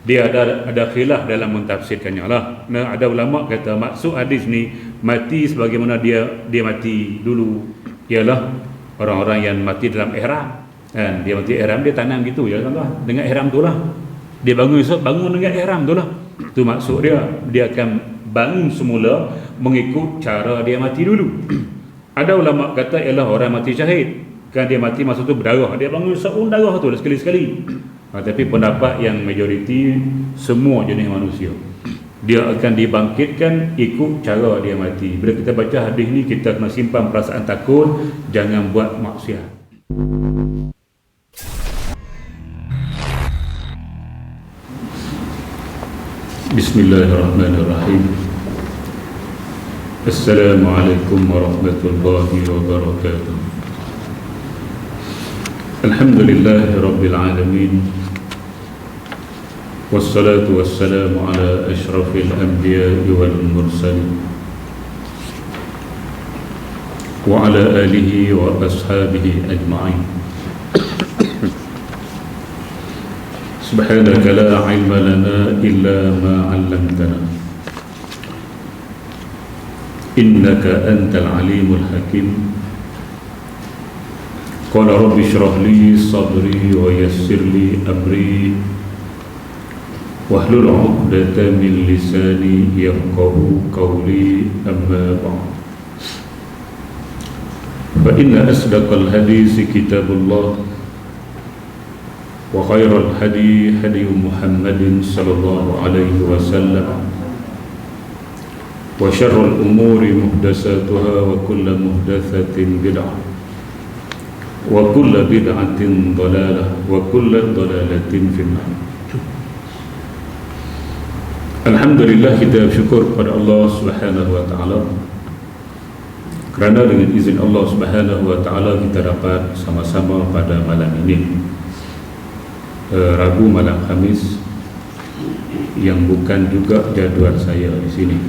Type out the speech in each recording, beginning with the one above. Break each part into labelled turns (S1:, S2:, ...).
S1: dia ada khilaf dalam mentafsirkannya lah. Nah, ada ulama kata maksud hadis ni mati sebagaimana dia mati dulu ialah orang-orang yang mati dalam ihram kan. Dia mati ihram, dia tanam gitu ya kan, dengan ihram tu lah dia bangun esok, bangun dengan ihram tu lah. Tu maksud dia akan bangun semula mengikut cara dia mati dulu. Ada ulama kata ialah orang mati syahid kan, dia mati masa tu berdarah, dia bangun esok pun darah tu sekali-sekali. Tapi pendapat yang majoriti semua jenis manusia dia akan dibangkitkan ikut cara dia mati. Bila kita baca hadis ni, kita kena simpan perasaan takut, jangan buat maksiat. Bismillahirrahmanirrahim. Assalamualaikum warahmatullahi wabarakatuh. Alhamdulillahi rabbil alamin. Wassalatu wassalamu ala ashrafil anbiya'i wal mursalin wa ala alihi wa ashabihi ajma'in. Subhanaka la ilma lana illa ma 'allamtana innaka antal alimul hakim. Qala rabbi shrah li sadri wa yassir li amri wahlul 'uqdatam min lisani yafqahu qawli, amma ba'd. Fa inna asdaqal hadisi kitabullah wa khairal hadi hadi Muhammadin sallallahu alaihi wasallam wa syarrul umuri muhdatsatuha wa kullu muhdatsatin bid'ah wa kullu bid'atin dhalalah wa kullu dhalalatin finnar. Alhamdulillah, kita bersyukur kepada Allah Subhanahu wa taala kerana dengan izin Allah Subhanahu wa taala kita dapat sama-sama pada malam ini, Rabu malam Khamis, yang bukan juga jadual saya di sini.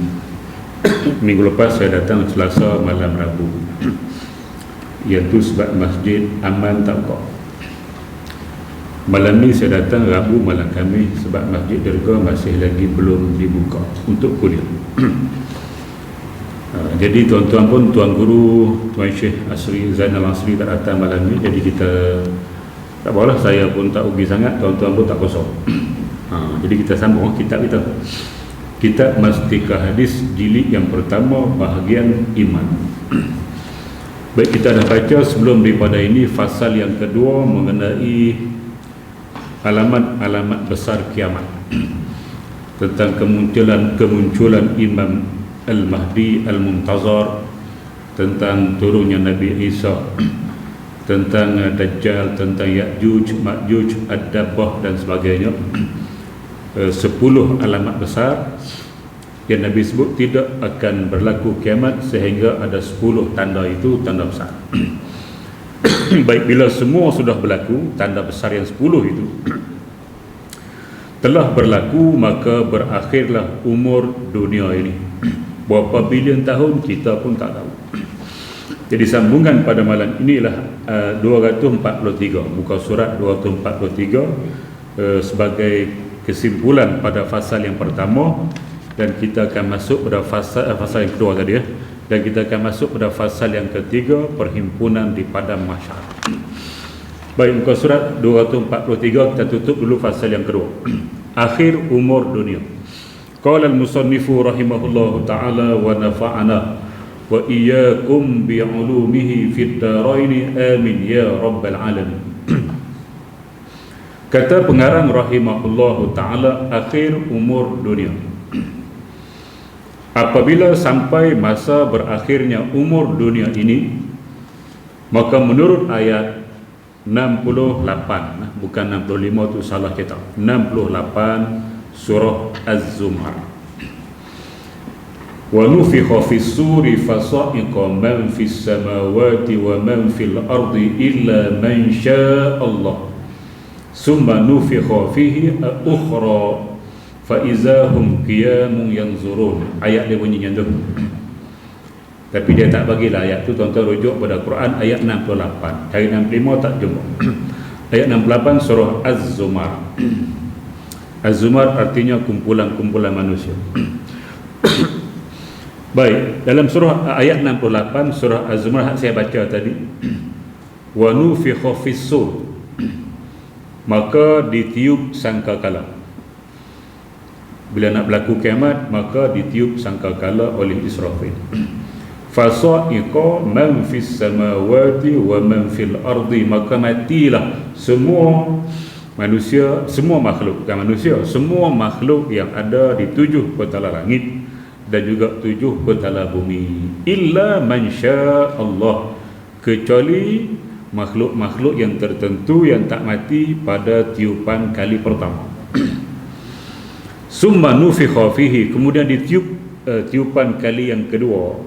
S1: Minggu lepas saya datang Selasa malam Rabu, iaitu sebab masjid aman tak kok. Malam ni saya datang Rabu malam Khamis sebab Masjid Derga masih lagi belum dibuka untuk kuliah. Jadi tuan-tuan pun, Tuan Guru, Tuan Syekh Asri Zainal Asri tak datang malam ni. Jadi kita tak apalah, saya pun tak rugi sangat, tuan-tuan pun tak kosong. Jadi kita sambung kitab kita, Kitab Mastika Hadis jilid yang pertama, bahagian iman. Baik, kita dah baca sebelum daripada ini fasal yang kedua mengenai alamat-alamat besar kiamat, tentang kemunculan Imam Al-Mahdi Al-Muntazar, tentang turunnya Nabi Isa, tentang Dajjal, tentang Ya'juj, Ma'juj, Ad-Dabbah dan sebagainya. 10 alamat besar yang Nabi sebut tidak akan berlaku kiamat sehingga ada 10 tanda itu, tanda besar. Baik, bila semua sudah berlaku, tanda besar yang 10 itu telah berlaku, maka berakhirlah umur dunia ini. Berapa bilion tahun kita pun tak tahu. Jadi sambungan pada malam inilah 243, muka surat 243, sebagai kesimpulan pada fasal yang pertama, dan kita akan masuk pada fasal yang kedua tadi ya. Dan kita akan masuk pada fasal yang ketiga, perhimpunan di padang mahsyar. Baik, muka surat 243, kita tutup dulu fasal yang kedua. Akhir umur dunia. Qala al-musannifu rahimahullahu ta'ala wa nafa'ana wa iyyakum bi'ulumihi fid daraini amin ya rabbal alamin. Kata pengarang rahimahullahu ta'ala, akhir umur dunia. Apabila sampai masa berakhirnya umur dunia ini, maka menurut ayat 68, bukan 65 tu salah kita, 68 surah Az-Zumar. Wa nufikha fis suri fasa'iqa man fis samawati wa man fil ardi illa man syaa Allah. Summa nufikha fihi ukhra faizahum qiyamun yanzurun. Ayat dia bunyi macam tu, tapi dia tak bagilah ayat tu. Tuan-tuan rujuk pada Quran ayat 68, cari 65 tak jumpa. Ayat 68 surah Az-Zumar. Az-zumar artinya kumpulan-kumpulan manusia. Baik, dalam surah ayat 68 surah Az-zumar saya baca tadi, wa nufikha fis-sur, maka ditiup sangkakala. Bila nak berlaku kiamat, maka ditiup sangkakala oleh Israfil. Fasa'iqa man fis samawati wa man fil ardi, maka matilah semua manusia, semua makhluk, bukan manusia, semua makhluk yang ada di 7 petala langit dan juga 7 petala bumi, illa man syaa Allah, kecuali makhluk-makhluk yang tertentu yang tak mati pada tiupan kali pertama. Summa nufikha fihi, kemudian ditiup tiupan kali yang kedua.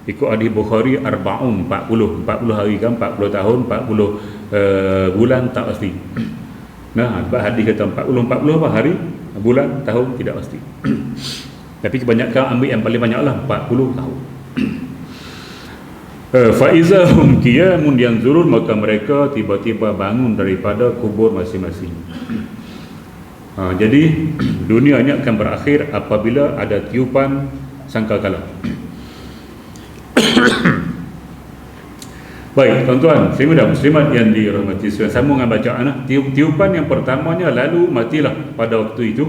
S1: Ikut hadis Bukhari 40 hari kan, 40 tahun, 40 bulan tak pasti. Nah, hadis kata 40 apa hari, bulan, tahun tidak pasti. Tapi kebanyakan ambil yang paling banyaklah 40 tahun. Fa iza hum qiyamun yanzurun, maka mereka tiba-tiba bangun daripada kubur masing-masing. Jadi dunia ini akan berakhir apabila ada tiupan sangkakala. Baik, tuan-tuan, muslimin dan muslimat yang dirahmati sekalian, sambung dengan bacaan. Tiupan yang pertamanya, lalu matilah pada waktu itu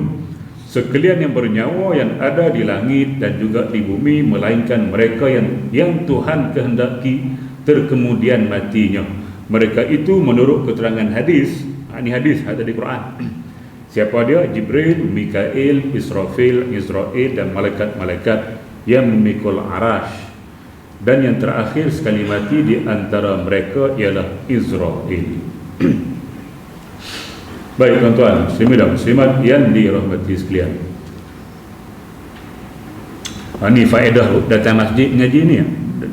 S1: sekalian yang bernyawa yang ada di langit dan juga di bumi, melainkan mereka yang Tuhan kehendaki terkemudian matinya. Mereka itu menurut keterangan hadis, ini hadis ada di Quran. Siapa dia? Jibril, Mikail, Israfil, Israel dan malaikat-malaikat yang memikul arash. Dan yang terakhir sekali mati di antara mereka ialah Israel. Baik, tuan-tuan, muslimin dan muslimat yang dirahmati sekalian. Ini faedah datang masjid ngaji ni.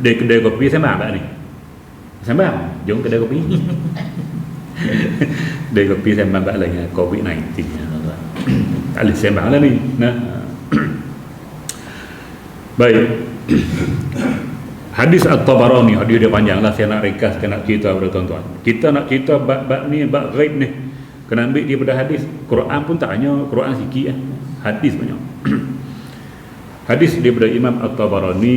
S1: Di kedai kopi sembang tak ni? Sembang, jom kedai kopi. Kedai kopi sembang tak lagi COVID-19. Tak boleh sembang lah ni. Nah. Baik. Hadis At-Tabarani, hadis dia panjang lah, saya nak ringkas, saya nak cerita kepada tuan-tuan. Kita nak cerita bab ni, bab ghaib ni, kena ambil daripada hadis. Quran pun tak hanya Quran sikit, hadis banyak. Hadis daripada Imam At-Tabarani,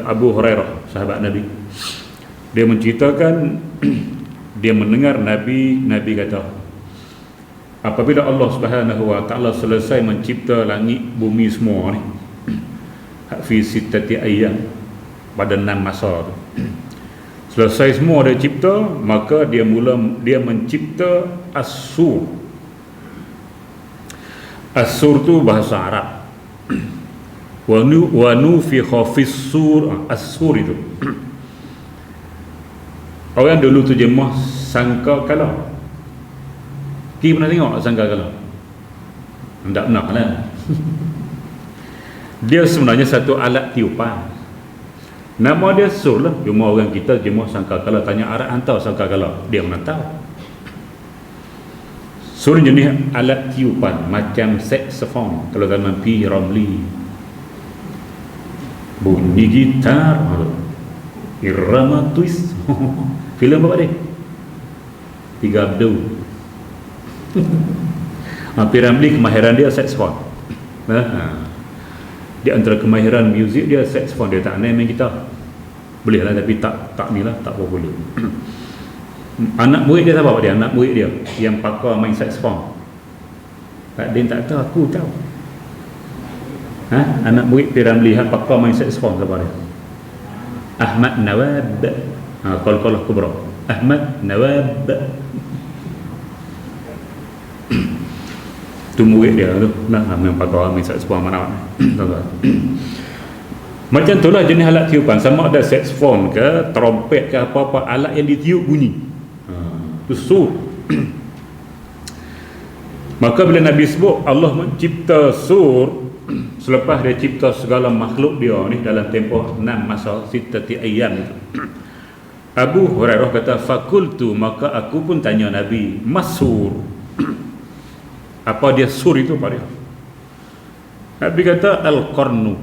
S1: Abu Hurairah, sahabat Nabi. Dia menceritakan dia mendengar Nabi kata, apabila Allah Subhanahu wa taala selesai mencipta langit bumi semua ni, fi sittati ayyam, pada 6 masa tu. Selesai semua dia cipta, maka dia mencipta as-sur. As-sur tu bahasa Arab. Wa nufikha fis-sur, as-sur itu. Orang dulu terjemah sangkakala. Kita pernah tengok sangkakala? Tak pernah lah. Dia sebenarnya satu alat tiupan. Nama dia sur lah. Cuma orang kita jemah sangkakala, tanya arah hantar sangkakala, dia mana tahu. Sur jenis alat tiupan macam saxophone kalau zaman P. Ramlee. Bunyi gitar, irama twist. Filem apa dia? 3 Abdul. P. Ramlee kemahiran dia saxophone. Di antara kemahiran muzik dia saxophone, dia tak main gitar. Boleh lah, tapi tak ni lah, tak boleh. Anak murid dia siapa dia? Anak murid dia yang pakar main saxophone. Tak, dia tak tahu, aku tahu. Anak murid P. Ramlee pakar main saxophone siapa dia? Ahmad Nawab. Qalqalah Kubra. Ahmad Nawab. Tu murid dia tu lah, memang pakar main saxophone mana. Macam tu lah jenis alat tiupan, sama ada saxophone ke, trompet ke, apa-apa alat yang ditiup bunyi. Tu sur. Maka bila Nabi sebut Allah mencipta sur, selepas dia cipta segala makhluk dia ni dalam tempoh 6 masa, sittati ayyam itu. Abu Hurairah kata, fakultu, maka aku pun tanya Nabi, masur, apa dia sur itu Pak dia? Nabi kata Al-Qarnu,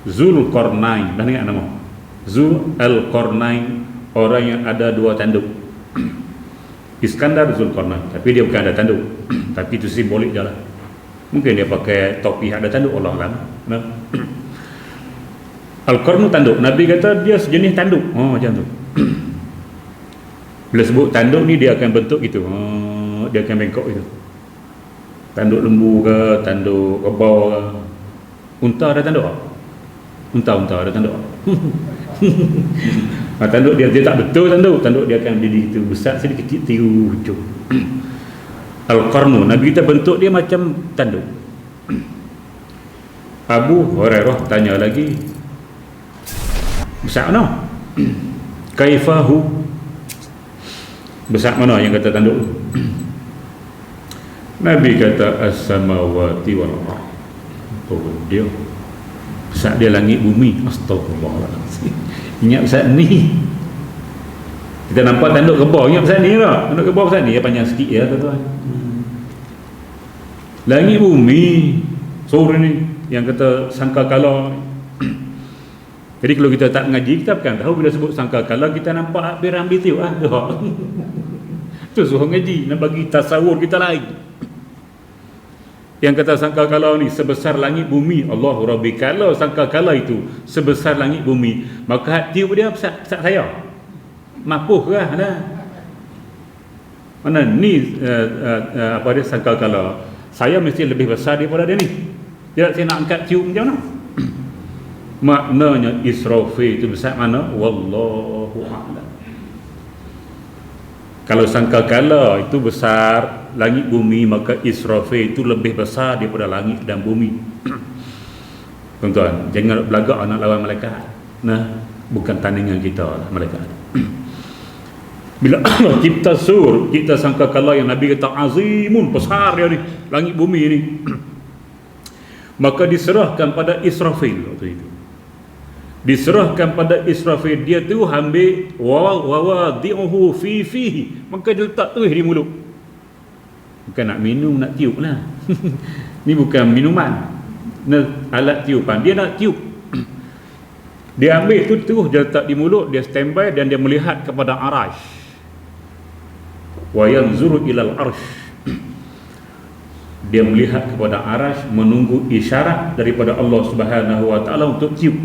S1: Zulqarnain. Dah ingat nama? Zul Al-Qarnain, orang yang ada 2 tanduk. Iskandar Zulkarnain, tapi dia bukan ada tanduk. Tapi itu simbolik je lah. Mungkin dia pakai topi ada tanduk, Allah alam. Nah. Al-Qarnu tanduk, Nabi kata dia sejenis tanduk. Oh, macam tu. Bila sebut tanduk ni, dia akan bentuk gitu. Dia akan bengkok gitu. Tanduk lembu ke, tanduk kebau ke. Unta ada tanduk tak? Unta ada tanduk tak? Tanduk dia tak betul tanduk dia akan jadi gitu besar sedikit kecil tiu hujung. Al-Qarnu, Nabi kita bentuk dia macam tanduk. Abu Hurairah tanya lagi, besar mana? Kaifahu, besar mana yang kata tanduk? Nabi kata as-samawati wal ardh. Oh, dia besar dia langit bumi. Astagfirullahaladzim. Ingat besar ni. Kita nampak tanduk kebau, ingat besar ni tak? Tanduk kebau besar ni, ya panjang sikit ya tuan-tuan. Langit bumi sore ni yang kata sangkakala. Jadi kalau kita tak mengaji, kita bukan tahu. Bila sebut sangkakala, kita nampak hampir ambil tiup tu suruh ngaji, nak bagi tasawur kita lain. Yang kata sangkakala ni sebesar langit bumi, Allahu Rabbi, kalau sangkakala itu sebesar langit bumi, maka tiup dia besar saya. Mapuh lah mana ni apa dia sangkakala, saya mesti lebih besar daripada dia ni. Tidak, saya nak angkat tiup macam mana? Maknanya Israfil itu besar mana? Wallahu a'lam. Kalau sangkakala itu besar langit bumi, maka Israfil itu lebih besar daripada langit dan bumi. Tuan-tuan, jangan belagak nak lawan malaikat. Nah, bukan tandingan kita lah malaikat. Bila Allah cipta cipta sangkakala yang Nabi kata azimun, besar dia ni, langit bumi ni. Maka diserahkan pada Israfil waktu itu. Diserahkan pada Israfil, dia tu ambil wawadi'uhu fihi, maka dia letak tu di mulut. Bukan nak minum, nak tiup lah. Ni bukan minuman, alat tiupan, dia nak tiup. Dia ambil tu terus dia letak di mulut, dia standby dan dia melihat kepada arash. Wa yanzuru ilal arsh, dia melihat kepada arash, menunggu isyarat daripada Allah Subhanahu wa taala untuk tiup.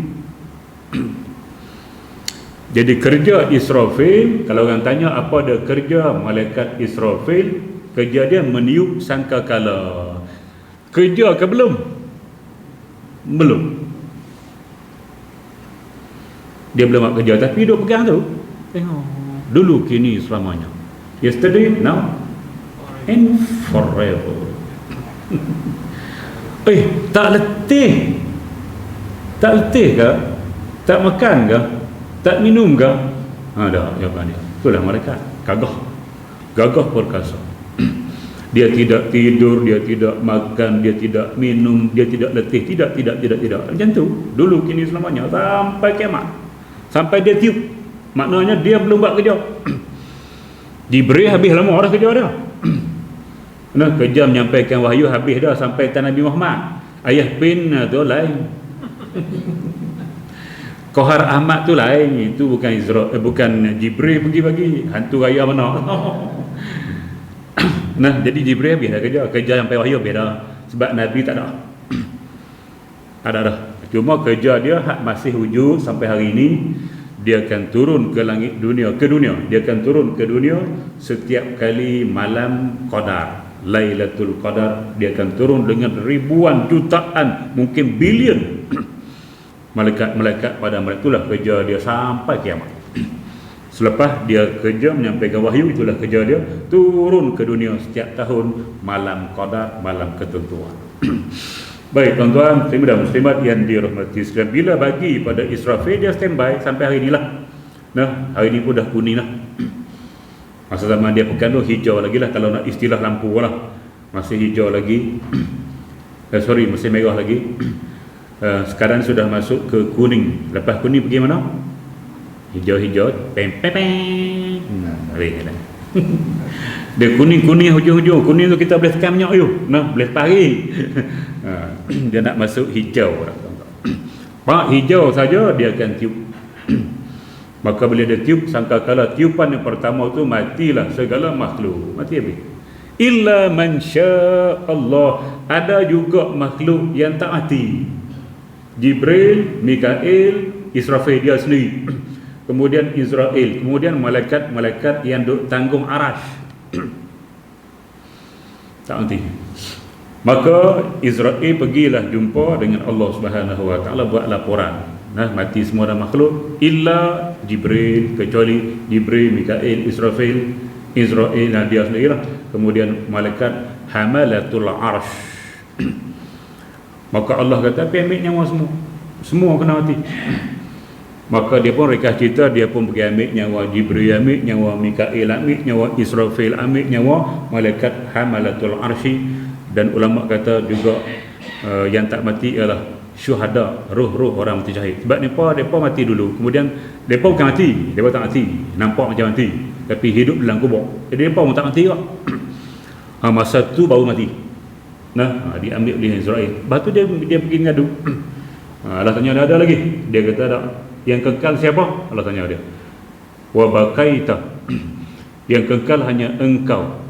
S1: Jadi kerja Israfil, kalau orang tanya apa dia kerja malaikat Israfil, kerja dia meniup sangkakala. Kerja ke belum? Belum. Dia belum buat kerja, tapi duduk pegang tu. Tengok. Dulu, kini, selamanya. Yesterday, now, and forever. Tak letih. Tak letih ke? Tak makan ke? Tak minum ke? Dah jawapan dia. Itulah malaikat. Gagah perkasa. Dia tidak tidur, dia tidak makan, dia tidak minum, dia tidak letih. Tidak. Macam tu. Dulu, kini, selamanya. Sampai kiamat. Sampai dia tiup. Maknanya dia belum buat kerja. Diberi habis lama dah kerja dia. Kerja menyampaikan wahyu habis dah sampai Nabi Muhammad. Ayah pin tu lain. Kohar Ahmad tu lain. Itu bukan bukan Jibril pergi bagi hantu raya mana. Jadi Jibril habis dah kerja sampai wahyu habis dah. Sebab Nabi tak ada. Ada dah. Cuma kerja dia masih wujud sampai hari ini. Dia akan turun ke langit dunia, dia akan turun ke dunia setiap kali malam Qadar, Lailatul Qadar. Dia akan turun dengan ribuan, jutaan, mungkin bilion malaikat pada mereka. Itulah kerja dia sampai kiamat. Selepas dia kerja menyampaikan wahyu, itulah kerja dia turun ke dunia setiap tahun malam Qadar, malam ketentuan. Baik tuan-tuan, muslimin dan muslimat yang dirahmati sekalian, bila bagi pada Israfil, dia standby sampai hari inilah. Hari ini pun dah kuning lah. Masa zaman dia pekan tu hijau lagi lah, kalau nak istilah lampu lah. Masih hijau lagi. Masih merah lagi. Sekarang sudah masuk ke kuning. Lepas kuning pergi mana? Hijau-hijau. Peng. Dia kuning-kuning hujung-hujung. Kuning tu kita boleh tekan minyak boleh pari. Dia nak masuk hijau. Pak hijau saja dia akan tiup. Maka bila dia tiup, sangkakala tiupan yang pertama tu matilah segala makhluk. Mati habis. Illa man syaa Allah. Ada juga makhluk yang tak mati. Jibril, Mikail, Israfil dia sendiri. Kemudian Israel, kemudian malaikat-malaikat yang duk tanggung arash. Tak mati. Maka Israel pergilah jumpa dengan Allah Subhanahu Wa Taala, buat laporan. Nah, mati semua dah makhluk illa Jibril, kecuali Jibril, Mikail, Israfil, dia sendirilah. Kemudian malaikat hamalatul arsh. Maka Allah kata, ambil nyawa semua kena mati. Maka dia pun rekas cerita, dia pun pergi ambil nyawa Jibril, ambil nyawa Mikail, ambil nyawa Israfil, ambil nyawa malaikat hamalatul arshi. Dan ulama kata juga yang tak mati ialah syuhada, roh-roh orang mati syahid. Sebab mereka mati dulu, kemudian mereka bukan mati, mereka tak mati, nampak macam mati, tapi hidup dalam kubur. Jadi mereka pun tak mati juga. Masa tu baru mati. Nah, diambil oleh Israel. Lepas tu dia pergi ngadu. Allah tanya, ada lagi? Dia kata ada. Yang kekal siapa? Allah tanya dia. Wa baqaita. Yang kekal hanya engkau.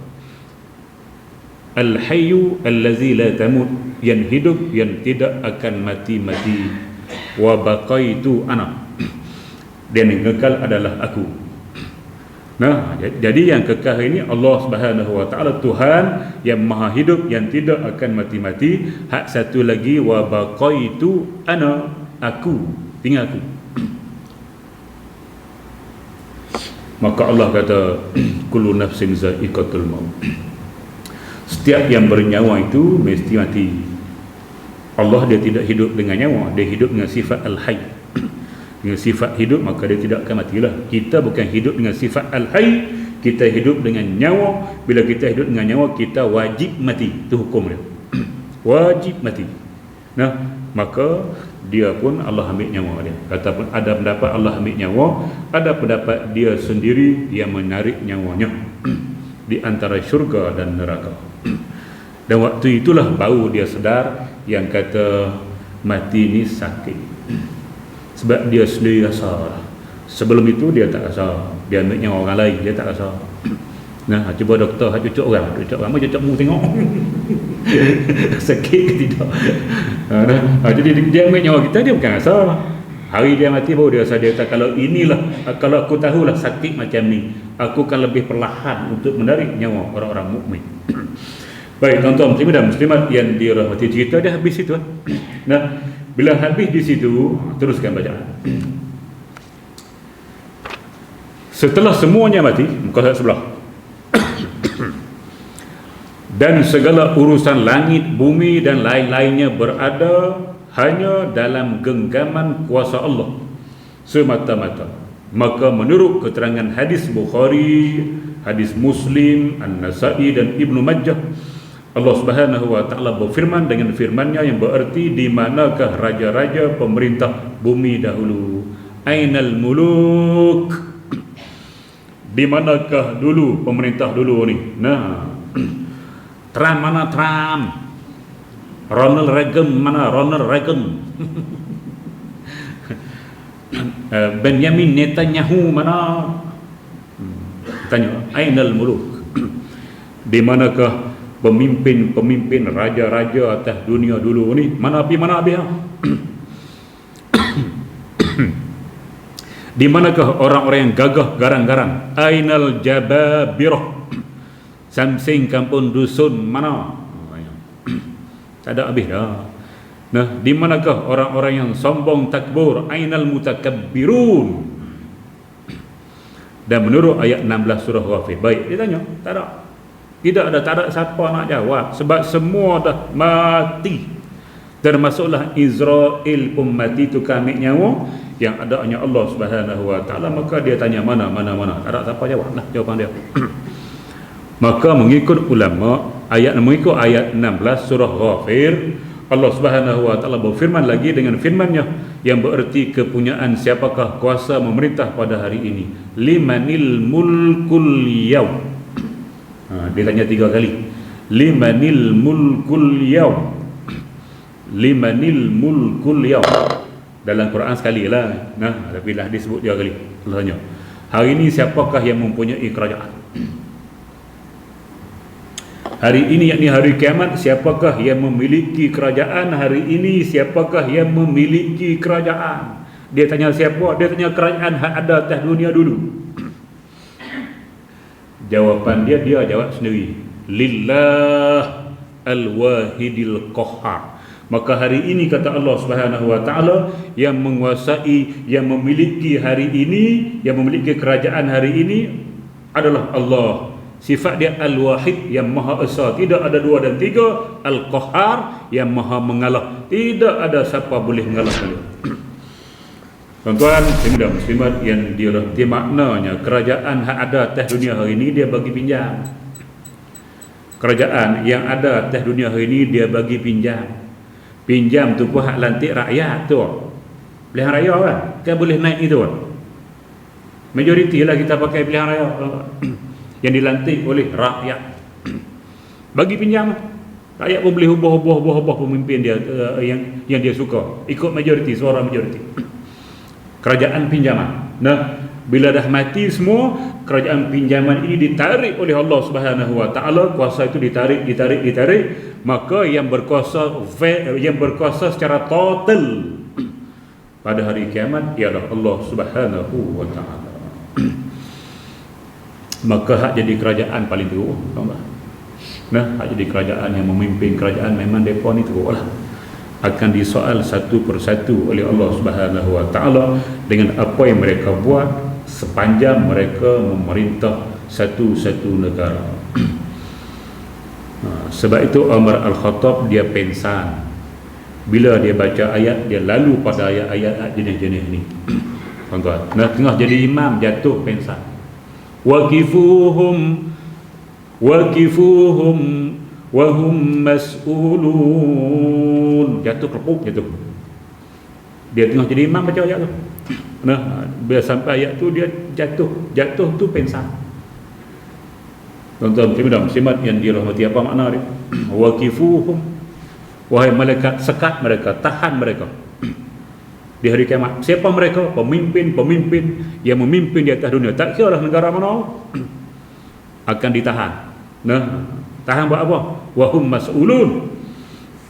S1: Al-hayyu allazi la tamut, yang hidup yang tidak akan mati-mati. Wa baqaitu ana, dan yang kekal adalah aku. Nah, jadi yang kekal ini Allah Subhanahu Wa Taala, Tuhan yang maha hidup, yang tidak akan mati-mati. Hak satu lagi, wa baqaitu ana, aku, tinggal aku. Maka Allah kata, kullu nafsin za'iqatul maut. Setiap yang bernyawa itu mesti mati. Allah dia tidak hidup dengan nyawa, dia hidup dengan sifat al-hayy. Dengan sifat hidup, maka dia tidak akan matilah. Kita bukan hidup dengan sifat al-hayy, kita hidup dengan nyawa. Bila kita hidup dengan nyawa, kita wajib mati. Itu hukum dia. Wajib mati. Nah, maka dia pun Allah ambil nyawa dia. Kata pun ada pendapat Allah ambil nyawa, ada pendapat dia sendiri yang menarik nyawanya di antara syurga dan neraka. Dan waktu itulah baru dia sedar yang kata mati ni sakit. Sebab dia sendiri rasa. Sebelum itu dia tak rasa. Dia ambil nyawa orang lain, dia tak rasa. Nah, cuba doktor cucuk orang cucuk mu tengok. Sakit ke tidak. Jadi dia ambil nyawa kita, dia bukan rasa. Hari dia mati baru dia rasa. Dia kata, kalau aku tahulah sakit macam ni, aku akan lebih perlahan untuk menarik nyawa orang-orang mukmin. Baik, tuan-tuan muslimin dan muslimat yang dirahmati, cerita dia habis situ. Nah, bila habis di situ, teruskan bacaan. Setelah semuanya mati, muka surat sebelah. Dan segala urusan langit, bumi dan lain-lainnya berada hanya dalam genggaman kuasa Allah semata-mata. Maka menurut keterangan hadis Bukhari, hadis Muslim, An-Nasa'i dan Ibnu Majah, Allah Subhanahu Wa Taala berfirman dengan firman-Nya yang bererti, di manakah raja-raja pemerintah bumi dahulu? Ainal muluk? Di manakah dulu pemerintah dulu ni? Nah, Trump mana Trump? Ronald Reagan mana Ronald Reagan? Benjamin Netanyahu mana? Tanya, ainal muluk? Di manakah pemimpin-pemimpin raja-raja atas dunia dulu ni? Mana habis? Di manakah orang-orang yang gagah garang-garang? Ainal jababirah? Samsing kampung dusun mana? Tak ada habis dah. Nah, di manakah orang-orang yang sombong takbur? Ainal mutakabbirun? Dan menurut ayat 16 surah Ghafir. Baik, dia tanya, tak ada. Tak ada siapa nak jawab, sebab semua dah mati. Termasuklah Israel pun mati, tu ambil nyawa. Yang ada hanya Allah Subhanahu Wa Taala. Maka dia tanya mana. Tak ada siapa jawab lah jawapan dia. Maka mengikut ulama, mengikut ayat 16 surah Ghafir, Allah Subhanahu Wa Taala berfirman lagi dengan firman-Nya yang bererti kepunyaan siapakah kuasa memerintah pada hari ini. Limanil mulkul yaum. Dia tanya 3 kali. Limanil mulkul yaum. Limanil mulkul yaum. Dalam Quran sekali lah. Nah, tapi lah disebut 3 kali. tanya. Hari ini siapakah yang mempunyai kerajaan? Hari ini, yakni hari kiamat, siapakah yang memiliki kerajaan? Hari ini siapakah yang memiliki kerajaan? Dia tanya siapa? Dia tanya kerajaan yang ada atas dunia dulu. Jawapan dia jawab sendiri, lillah al-wahidil qahhar. Maka hari ini kata Allah Subhanahu wa taala, yang menguasai, yang memiliki hari ini, yang memiliki kerajaan hari ini adalah Allah. Sifat dia al-wahid, yang maha esa, tidak ada dua dan tiga. Al-qahhar, yang maha mengalah, tidak ada siapa boleh mengalahkan dia. Tuan-tuan dan muslimat yang dirahmati, maknanya kerajaan yang ada atas dunia hari ini dia bagi pinjam. Kerajaan yang ada atas dunia hari ini dia bagi pinjam. Pinjam tu pun hak lantik rakyat tu. Pilihan raya kan boleh naik itu. Majoriti lah kita pakai pilihan raya yang dilantik oleh rakyat. Bagi pinjam. Rakyat pun boleh ubah pemimpin dia yang dia suka. Ikut majoriti, suara majoriti. Kerajaan pinjaman. Nah, bila dah mati semua, kerajaan pinjaman ini ditarik oleh Allah Subhanahu wa taala, kuasa itu ditarik, maka yang berkuasa secara total pada hari kiamat ialah Allah Subhanahu wa taala. Maka hak jadi kerajaan paling teruk, tahu tak? Nah, hak jadi kerajaan yang memimpin kerajaan memang depa ni teruklah. Akan disoal satu persatu oleh Allah Subhanahu wa taala dengan apa yang mereka buat sepanjang mereka memerintah satu-satu negara. Sebab itu Umar Al-Khattab dia pensan. Bila dia baca ayat, dia lalu pada ayat-ayat jenis-jenis ni. Tuan-tuan, nah, tengah jadi imam jatuh pensan. Waqifuhum wa hum mas'ulun. Jatuh kelepuk jatuh. Dia tengah jadi imam baca ayat tu. Nah, bila sampai ayat tu dia jatuh tu pensan. Tuan-tuan dan muslimat yang dirahmati, apa makna dia? Waqifuhum, wahai malaikat, sekat mereka, tahan mereka di hari kiamat. Siapa mereka? Pemimpin yang memimpin di atas dunia, tak kira lah negara mana, akan ditahan. Nah, tahan buat apa? Wahum mas'ulun,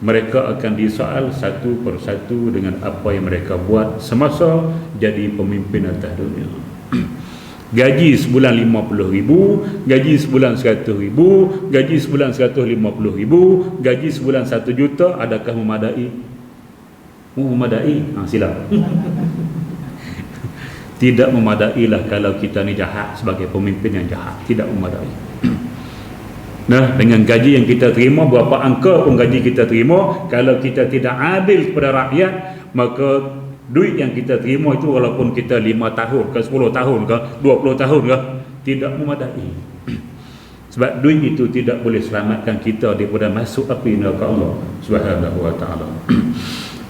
S1: mereka akan disoal satu persatu dengan apa yang mereka buat semasa jadi pemimpin atas dunia. Gaji sebulan 50,000, gaji sebulan 100,000, gaji sebulan 150,000, gaji sebulan 1 juta, adakah memadai? Memadai? Silap. Tidak memadailah kalau kita ni jahat sebagai pemimpin yang jahat, tidak memadai. Nah, dengan gaji yang kita terima, berapa angka pun gaji kita terima, kalau kita tidak adil kepada rakyat, maka duit yang kita terima itu walaupun kita 5 tahun ke 10 tahun ke 20 tahun ke, tidak memadai. Sebab duit itu tidak boleh selamatkan kita daripada masuk api neraka Allah Subhanahu wa taala.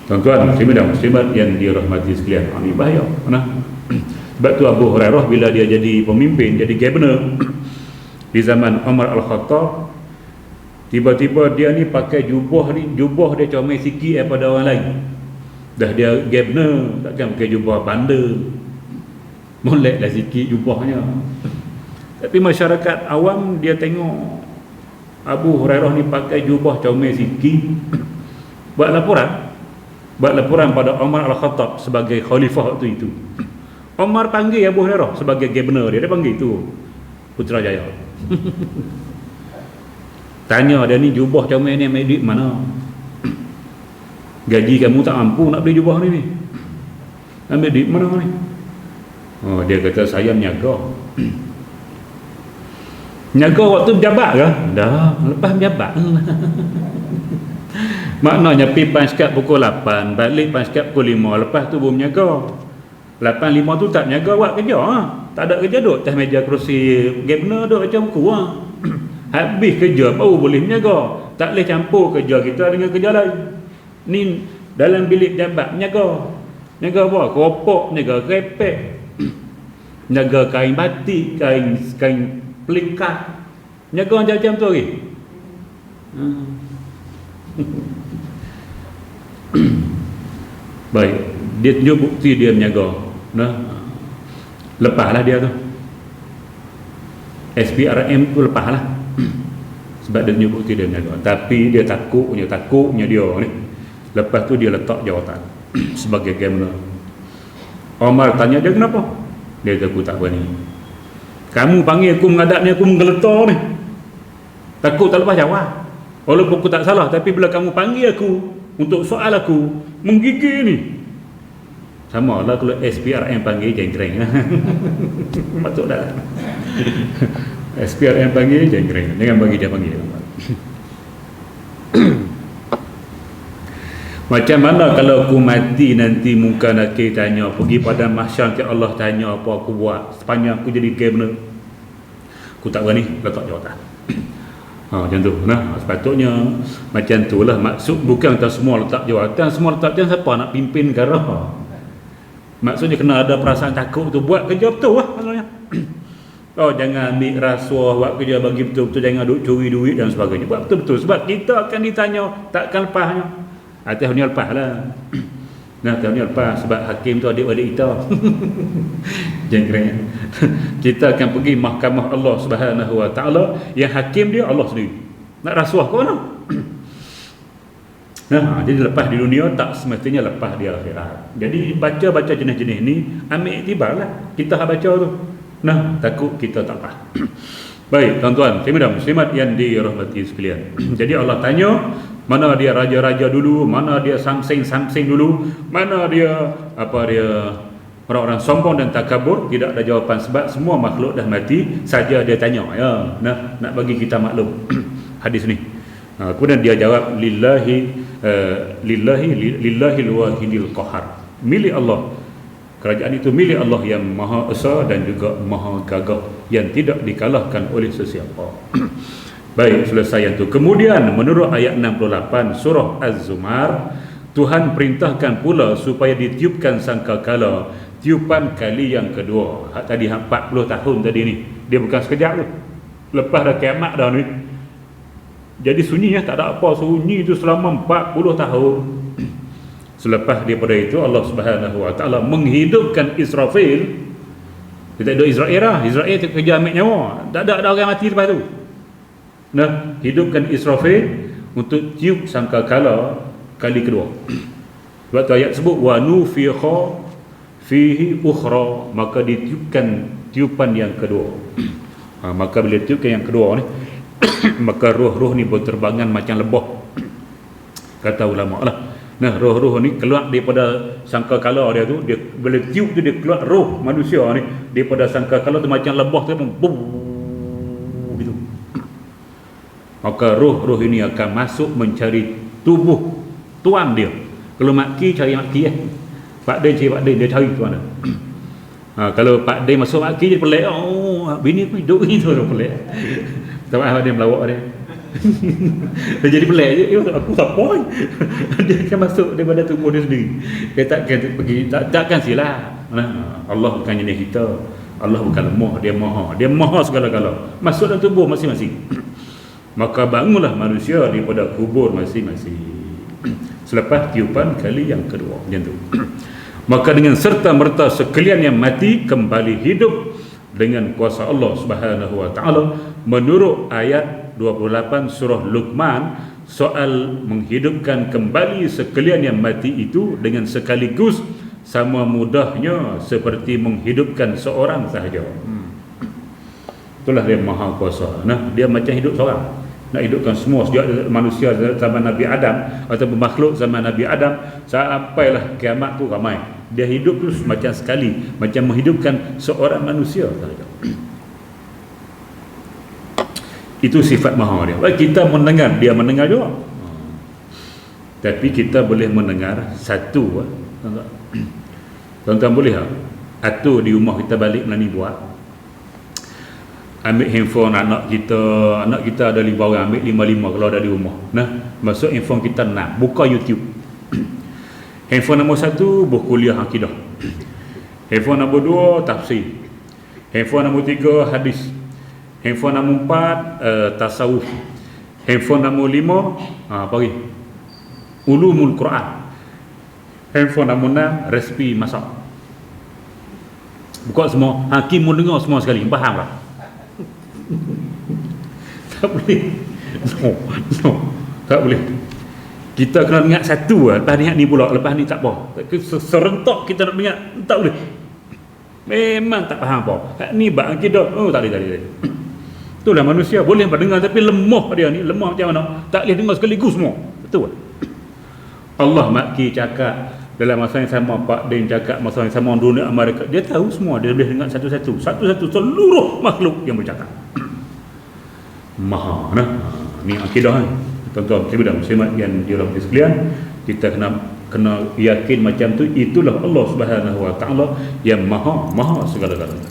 S1: Tuan-tuan dan muslimat yang dirahmati sekalian, ini bahaya. Nah, sebab tu Abu Hurairah bila dia jadi pemimpin, jadi governor di zaman Umar Al-Khattab, tiba-tiba dia ni pakai jubah dia comel sikit daripada orang lain. Dah dia governor, takkan pakai jubah bandar, moleklah sikit jubahnya. Tapi masyarakat awam dia tengok Abu Hurairah ni pakai jubah comel sikit, buat laporan pada Umar Al-Khattab sebagai khalifah waktu itu. Umar panggil Abu Hurairah sebagai governor dia panggil itu Putrajaya. Tanya dia ni, jubah comel ni ambil duit mana? Gaji kamu tak mampu nak beli jubah ni. Ambil duit mana ni? Oh, dia kata saya menyaga. Menyaga waktu berjabat ke? Dah, lepas berjabat. Maknanya pergi panskap pukul 8, balik panskap pukul 5, lepas tu baru menyaga. 8.5 tu tak menyaga, buat kerja tak ada kerja, duduk atas meja kerusi governor, duduk macam buku habis kerja baru boleh menyaga. Tak boleh campur kerja kita dengan kerja lain. Ni dalam bilik jabat menyaga apa? Keropok, menyaga krepek, menyaga kain batik, kain pelikat, menyaga macam-macam tu lagi. Baik, dia tunjuk bukti dia menyaga. Nah, lepaslah dia tu. SPRM tu lepaslah. Sebab dia tunjuk bukti dia niaga. Tapi dia takutnya dia ni. Lepas tu dia letak jawatan sebagai gambler. Omar tanya dia kenapa? Dia kata aku tak berani. Kamu panggil aku menghadap ni, aku menggeletar ni. Takut tak lepas jawab. Walaupun aku tak salah, tapi bila kamu panggil aku untuk soal aku, menggigil ni. Sama lah kalau SPRM panggil jengkreng. Patut dah. SPRM panggil jengkreng. Jangan bagi dia panggil. Macam mana kalau aku mati nanti muka nakir tanya, pergi pada mahsyar nanti Allah tanya apa aku buat sepanjang aku jadi gambler. Aku tak berani letak jawatan. Macam tu. Nah, sepatutnya macam tu lah. Maksud bukan tak semua letak jawatan. Semua letak jawatan siapa nak pimpin negara. Maksudnya kena ada perasaan takut tu. Buat kerja betul lah maksudnya. Jangan ambil rasuah, buat kerja bagi betul-betul, jangan duk curi duit dan sebagainya. Buat betul-betul sebab kita akan ditanya, takkan lepasnya. Tahun ni lepas lah. Nah, tahun ni lepas sebab hakim tu adik-adik kita. Jengkreng. Kita akan pergi mahkamah Allah Subhanahu Wa Taala, yang hakim dia Allah sendiri. Nak rasuah ke mana? Nah, jadi lepas di dunia tak semestinya lepas di akhirat. Jadi baca-baca jenis-jenis ni ambil iktibarlah. Kita baca tu. Nah, takut kita tak faham. Baik, tuan-tuan, muslimat yang dirahmati sekalian. Jadi Allah tanya, mana dia raja-raja dulu, mana dia samsing dulu, mana dia orang-orang sombong dan takabur. Tidak ada jawapan sebab semua makhluk dah mati, saja dia tanya. Ya, nak bagi kita maklum hadis ni. Kemudian dia jawab lillahi al-wahidil qahar. Milik Allah. Kerajaan itu milik Allah yang Maha Esa dan juga Maha Gagah, yang tidak dikalahkan oleh sesiapa. Baik, selesai yang itu. Kemudian menurut ayat 68 surah Az-Zumar, Tuhan perintahkan pula supaya ditiupkan sangkakala, tiupan kali yang kedua. Tadi 40 tahun tadi ni, dia bukan sekejap tu. Lepas dah kiamat dah ni. Jadi sunyi tak ada apa, sunyi tu selama 40 tahun. Selepas daripada itu Allah Subhanahu Wa Taala menghidupkan Israfil. Kita ada Israel tu kerja ambil nyawa. Tak ada orang mati lepas tu. Nah, hidupkan Israfil untuk tiup sangkakala kali kedua. Sebab tu ayat sebut wa nufikha fihi ukhra, maka ditiupkan tiupan yang kedua. Maka bila tiupkan yang kedua ni maka roh-roh ni berterbangan macam lebah, kata ulama lah. Nah, roh-roh ni keluar daripada sangkakala dia tu, dia bila tiup tu dia keluar roh manusia ni daripada sangkakala tu macam lebah tu gitu. Maka roh-roh ini akan masuk mencari tubuh tuan dia. Kalau maki cari maki Pak Din cari Pak Din, dia cari tuan dia. Kalau Pak Din masuk maki dia pelik, bini aku hidup gitu tu pelik. Tak apa dia melawak dia. Dia jadi pelik je, aku tak poin. Dia akan masuk daripada tubuh dia sendiri. Dia takkan pergi, takkan silap. Allah bukan jenis kita. Allah bukan lemah, dia maha segala-gala. Masuk dalam tubuh masing-masing. Maka bangunlah manusia daripada kubur masing-masing. Selepas tiupan kali yang kedua, macam tu. Maka dengan serta-merta sekalian yang mati kembali hidup dengan kuasa Allah Subhanahu Wa Taala, menurut ayat 28 surah Luqman, soal menghidupkan kembali sekalian yang mati itu dengan sekaligus sama mudahnya seperti menghidupkan seorang sahaja. Itulah dia maha kuasa. Nah, dia macam hidup seorang. Nak hidupkan semua sejak manusia zaman Nabi Adam atau makhluk zaman Nabi Adam sampailah kiamat tu ramai. Dia hidup tu macam sekali, macam menghidupkan seorang manusia sahaja. Itu sifat maha dia. Kita mendengar, dia mendengar juga. Tapi kita boleh mendengar satu. Tuan-tuan boleh tak? Atur di rumah kita balik melani buat. Ambil handphone anak kita ada 5 orang, ambil 5 kalau ada di rumah. Nah, masuk handphone kita buka YouTube. Handphone nombor 1 buku kuliah akidah. Handphone nombor 2 tafsir. Handphone nombor 3 hadis. Handphone nombor 4 tasawuf. Handphone nombor 5 apa lagi? Ulumul Quran. Handphone nombor 6 resipi masak. Buka semua, hakim pun dengar semua sekali, faham tak? Tak boleh. No, tak boleh. Kita kena ingat satu lah, lepas ni pula, lepas ni tak apa. Serentak kita nak ingat, tak boleh. Memang tak faham apa. Ni bak akidah, tak boleh. Itulah manusia, boleh mendengar tapi lemah dia ni, lemah macam mana? Tak boleh dengar sekaligus semua. Betul. Allah maki cakap dalam masa yang sama, Pak Din cakap masa yang sama dunia Amerika, dia tahu semua, dia boleh dengar satu-satu seluruh makhluk yang bercakap. Maha nah. Ni akidah ni. Tuan-tuan, muslimat yang dirahmati sekalian, kita kena yakin macam tu, itulah Allah Subhanahu wa taala yang maha segala-galanya.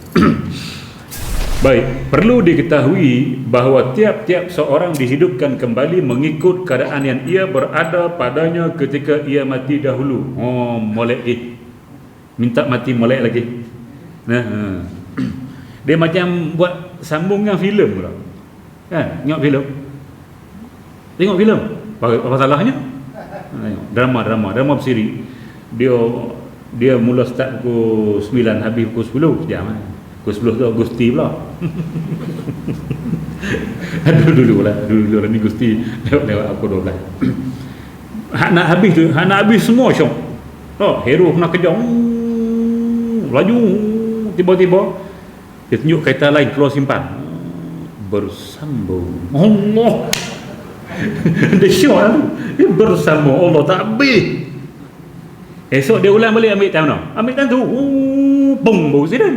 S1: Baik, perlu diketahui bahawa tiap-tiap seorang dihidupkan kembali mengikut keadaan yang ia berada padanya ketika ia mati dahulu. Molek minta mati molek lagi. Dia macam buat sambungan filem pula. Kan? Tengok filem. Apa salahnya? Drama bersiri. Dia mula start pukul 9, habis pukul 10 sejam. Pukul 10 tu Gusti pula. Dulu lah ni Gusti lewat aku 12. Nak habis semua syok. Hero nak kejar. Laju tiba-tiba dia tunjuk kereta lain keluar simpan. Bersambung. Allah. Dia syok lah tu. Dia bersambung. Allah tak habis. Esok dia ulang balik ambil time mana? Ambil time tu. Bung baru siden.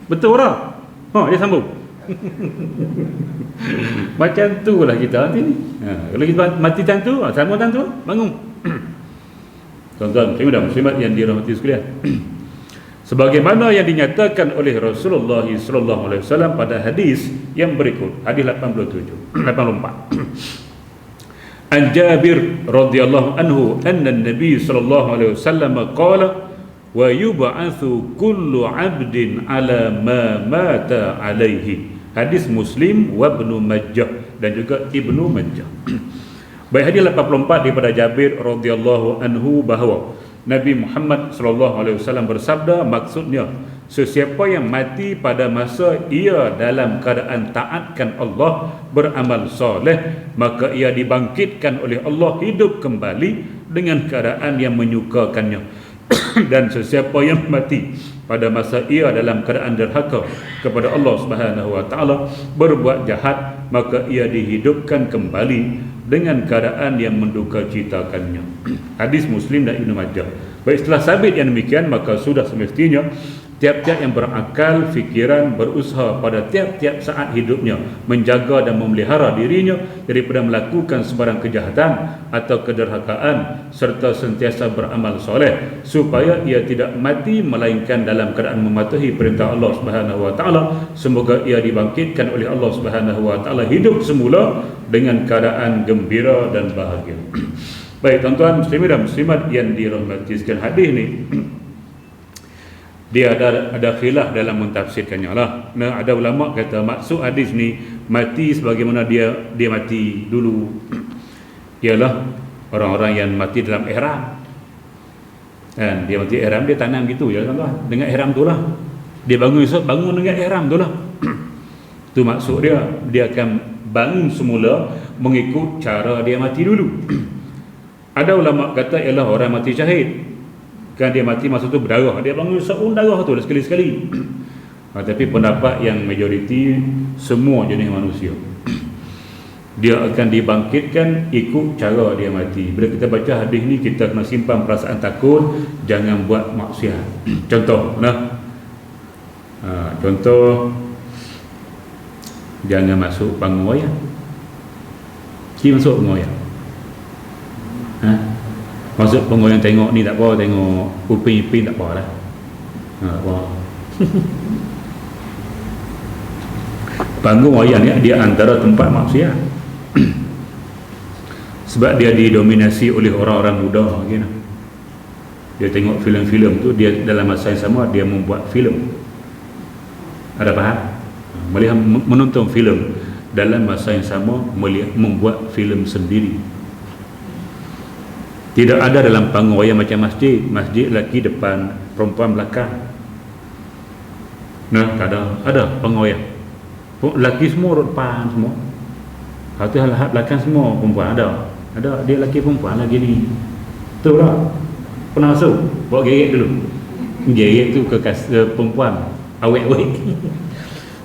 S1: Betul tak? Dia sambung. Macam tu lah kita nanti ni. Kalau kita mati time tu, sambung time tu, bangun. Tuan-tuan, muslimat yang dirahmati sekalian. Sebagaimana yang dinyatakan oleh Rasulullah sallallahu alaihi wasallam pada hadis yang berikut, hadis 84. An Jabir radhiyallahu anhu anna an-nabiy sallallahu alaihi wasallam qala wa yub'atsu kullu 'abdin 'ala ma mata 'alaihi. Hadis Muslim wa Ibnu Majah dan juga Ibnu Majah. Baik, hadis 84 daripada Jabir radhiyallahu anhu bahawa Nabi Muhammad sallallahu alaihi wasallam bersabda, maksudnya sesiapa yang mati pada masa ia dalam keadaan taatkan Allah, beramal soleh, maka ia dibangkitkan oleh Allah hidup kembali dengan keadaan yang menyukakannya. Dan sesiapa yang mati pada masa ia dalam keadaan derhaka kepada Allah Subhanahu wa taala, berbuat jahat, maka ia dihidupkan kembali dengan keadaan yang mendukacitakannya. Hadis Muslim dan Ibnu Majah. Baik, setelah sabit yang demikian, maka sudah semestinya tiap-tiap yang berakal fikiran berusaha pada tiap-tiap saat hidupnya menjaga dan memelihara dirinya daripada melakukan sebarang kejahatan atau kederhakaan, serta sentiasa beramal soleh supaya ia tidak mati melainkan dalam keadaan mematuhi perintah Allah Subhanahu wa taala. Semoga ia dibangkitkan oleh Allah Subhanahu wa taala hidup semula dengan keadaan gembira dan bahagia. Baik, tuan-tuan muslimin dan muslimat yang dirahmati sekalian, hadis ni dia ada khilaf dalam mentafsirkannya lah. Ada ulama kata maksud hadis ni mati sebagaimana dia mati dulu ialah orang-orang yang mati dalam ihram. Kan dia mati ihram, dia tanam gitu ya tuan-tuan, dengan ihram tu lah. Dia bangun esok, bangun dengan ihram tu lah. Tu maksud dia akan bangun semula mengikut cara dia mati dulu. Ada ulama kata ialah orang mati syahid. Kan dia mati masa tu berdarah, dia bangun seun darah tu sekali-sekali. Tapi pendapat yang majoriti, semua jenis manusia dia akan dibangkitkan ikut cara dia mati. Bila kita baca hadis ni, kita kena simpan perasaan takut, jangan buat maksiat. Contoh contoh jangan masuk panggung wayang. Masuk panggung wayang. Masuk panggung yang tengok ni tak apa, tengok Upin-Ipin tak apa lah. Panggung wayang ni dia antara tempat maksiat. Sebab dia didominasi oleh orang-orang muda gitu. Dia tengok filem-filem tu, dia dalam masa yang sama dia membuat filem. Ada faham? Melihat menonton filem dalam masa yang sama membuat filem sendiri. Tidak ada dalam panggung wayang macam masjid lelaki depan, perempuan belakang. Nah, ada pengoyak. Lelaki semua duduk depan semua. Lepas tu hal belakang semua perempuan ada. Dia lelaki perempuan lagi ni. Betul tak? Pernah masuk? Bawa gerek dulu. Gerek tu ke perempuan awet-awet.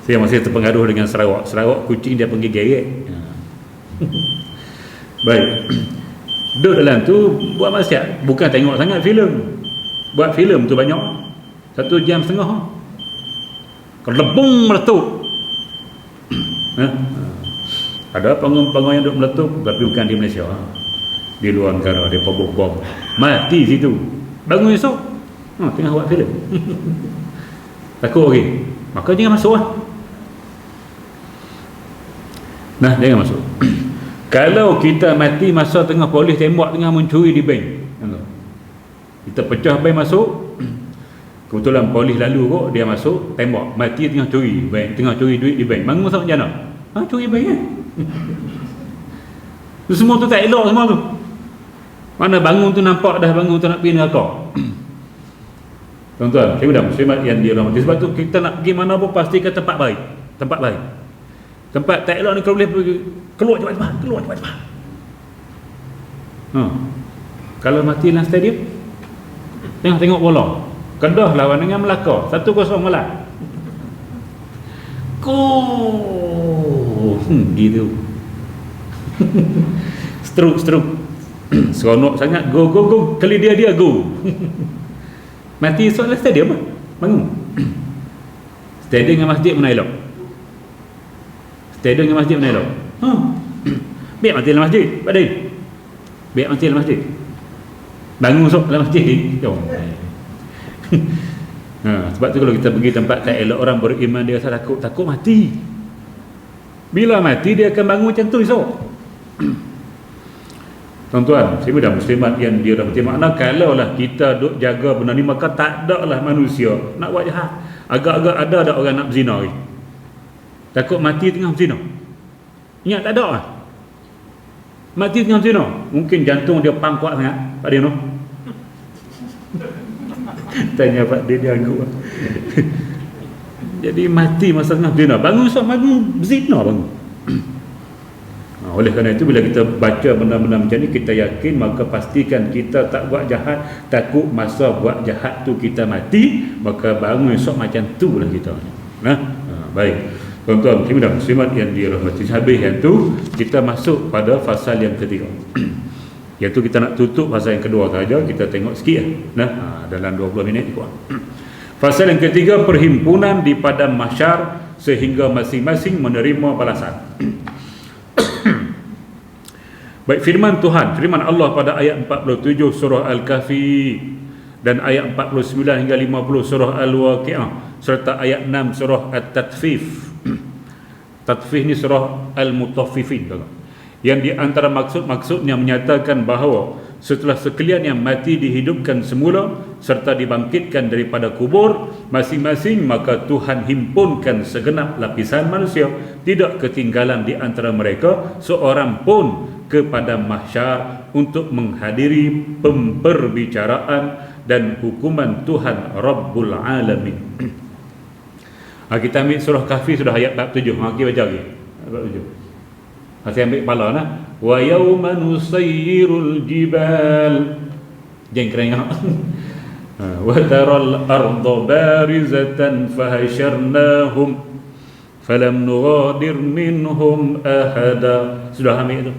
S1: Saya masih terpengaruh dengan Sarawak. Sarawak kucing dia panggil gerek. Baik. Duduk dalam tu buat maksiat. Bukan tengok sangat filem. Buat filem tu banyak. 1 jam setengah. Kelebung meletup. Ada pengong-pengong yang duduk meletup, tapi bukan di Malaysia, di luar negara. Dia bom mati situ, bangun esok tengah buat filem. Takut lagi, maka jangan masuk lah. Nah, jangan masuk. Kalau kita mati masa tengah polis tembak tengah mencuri di bank, kita pecah bank masuk, kebetulan polis lalu kok, dia masuk tembak, mati tengah curi bank, tengah curi duit di bank. Bangun masuk macam mana? Curi bank kan? Semua tu tak elok semua tu. Mana bangun tu nampak dah bangun tu nak pergi neraka. Tuan-tuan, saya bilang muslimat yang dirahmati. Sebab tu kita nak pergi mana pun pastikan tempat baik. Tempat baik. Tempat tak elok ni kalau boleh pergi, keluar cepat-cepat. Kalau mati dalam stadium, tengok bola. Kedah lawan dengan Melaka, 1-0 Melaka. Gitu. Stroke. Seronok sangat. Go. Kali dia go. Mati esok dalam stadium apa? Bangun. Stadium dengan masjid mana elok? Stadium dengan masjid mana elok? Biar mati dalam masjid. Badai. Biar mati dalam masjid. Bangun esok dalam masjid. Sebab tu kalau kita pergi tempat tak elok, orang beriman dia rasa takut mati. Bila mati dia akan bangun macam tu esok. Tuan-tuan, saya bilang muslimat yang dirahmati, makna kalau lah kita duk jaga benda ni, maka tak ada lah manusia nak buat jahat. Agak-agak ada orang nak berzina lagi. Takut mati tengah berzina. Ingat tak ada lah. Mati tengah berzina, mungkin jantung dia pang kuat sangat. Pak Dia no? Tanya Pak Dia angguk. Jadi mati masa tengah berzina, bangun berzina bangun. Oleh kerana itu bila kita baca benda-benda macam ni, kita yakin, maka pastikan kita tak buat jahat. Takut masa buat jahat tu kita mati, maka bangun esok macam tu lah kita. Baik tuan-tuan, muslimat yang dirahmati, habis yang tu kita masuk pada fasal yang ketiga. Iaitu kita nak tutup fasal yang kedua saja, kita tengok sikit dalam 20 minit kuat. Fasal yang ketiga, perhimpunan di padang mahsyar sehingga masing-masing menerima balasan. Baik, firman Allah pada ayat 47 surah Al-Kahfi dan ayat 49 hingga 50 surah Al-Waqi'ah serta ayat 6 surah At-Tatfif. Tatfif ni surah Al-Mutaffifin, yang di antara maksudnya menyatakan bahawa setelah sekalian yang mati dihidupkan semula serta dibangkitkan daripada kubur masing-masing, maka Tuhan himpunkan segenap lapisan manusia, tidak ketinggalan di antara mereka seorang pun, kepada mahsyar untuk menghadiri pemperbicaraan dan hukuman Tuhan Rabbul Alamin. Kita ambil surah Kahfi sudah ayat 47. Kita baca lagi ayat 47. Saya ambil kepala nah. Wa yawma nusayyirul jibal. Jangan kena ingat. Wa taral arda barizatan fahasyarnahum falam nughadir minhum ahada. Sudah ambil itu.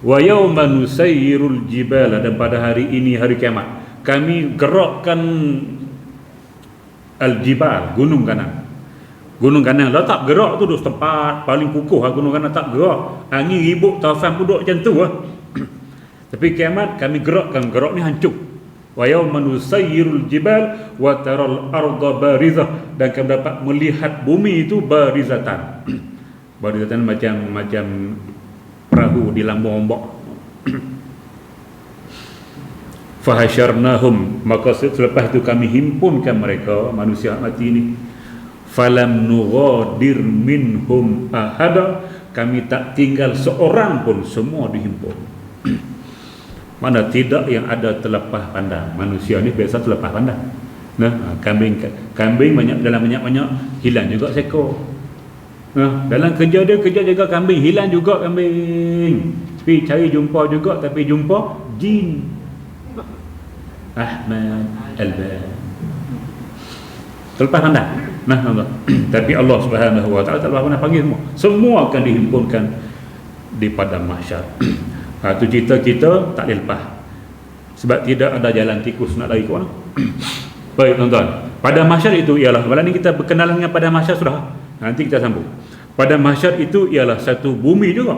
S1: Wa yawma nusayyirul jibal, dan pada hari ini, hari kiamat, kami gerakkan al-jibal, gunung kanan. Gunung kanan lah tak gerak tu, duduk tempat paling kukuh lah, gunung kanan tak gerak. Angin ribut, taufan pun duduk macam tu lah. Tapi kiamat kami gerak ni hancur. Wa yawma nusayyirul jibal wa taral arda barizah, dan kami dapat melihat bumi itu barizatan. Barizatan macam perahu di lambung ombak. Fahasyarnahum, maka selepas itu kami himpunkan mereka, manusia mati ini. Falam nughadir minhum ahada, kami tak tinggal seorang pun, semua dihimpun. Mana tidak yang ada terlepas pandang. Manusia ni biasa terlepas pandang. Kambing dalam banyak hilang juga seekor. Dalam kerja dia kerja jaga kambing, hilang juga kambing. Tapi cari jumpa juga, tapi jumpa jin. Ahmad Alban. Terlepas pandang. Tapi Allah Subhanahu Wa Taala tak pernah panggil semua. Semua akan dihimpunkan di padang mahsyar. Itu cerita kita tak boleh lepas. Sebab tidak ada jalan tikus nak lari ke mana. Baik tuan-tuan. Padang mahsyar itu ialah, malam ni kita berkenalan dengan padang mahsyar sudah. Nanti kita sambung. Padang mahsyar itu ialah satu bumi juga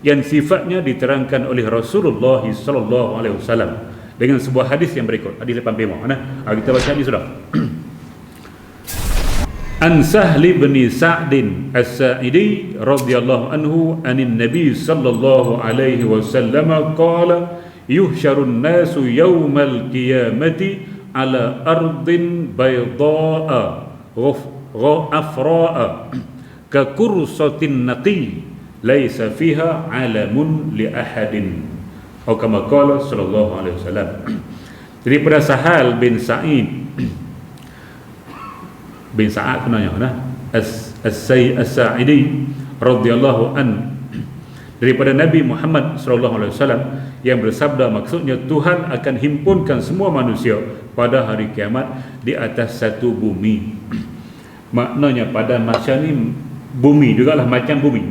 S1: yang sifatnya diterangkan oleh Rasulullah sallallahu alaihi wasallam dengan sebuah hadis yang berikut. Hadis 85. Kita baca hadis sudah. An Sahli bin Sa'din As-Sa'idi radhiyallahu anhu anin Nabi sallallahu alaihi wasallam qala yuhsyarun nasu yawmal qiyamati ala ardin bayda'a afra'a ka kursatin naqi laisa fiha alamun li ahadin atau kama qala sallallahu alaihi wasallam. Daripada Sahal bin Sa'ad sebenarnya As-Sa'idi radhiyallahu an, daripada Nabi Muhammad sallallahu alaihi wasallam yang bersabda, maksudnya Tuhan akan himpunkan semua manusia pada hari kiamat di atas satu bumi. Maknanya pada masa ni bumi jugalah macam bumi.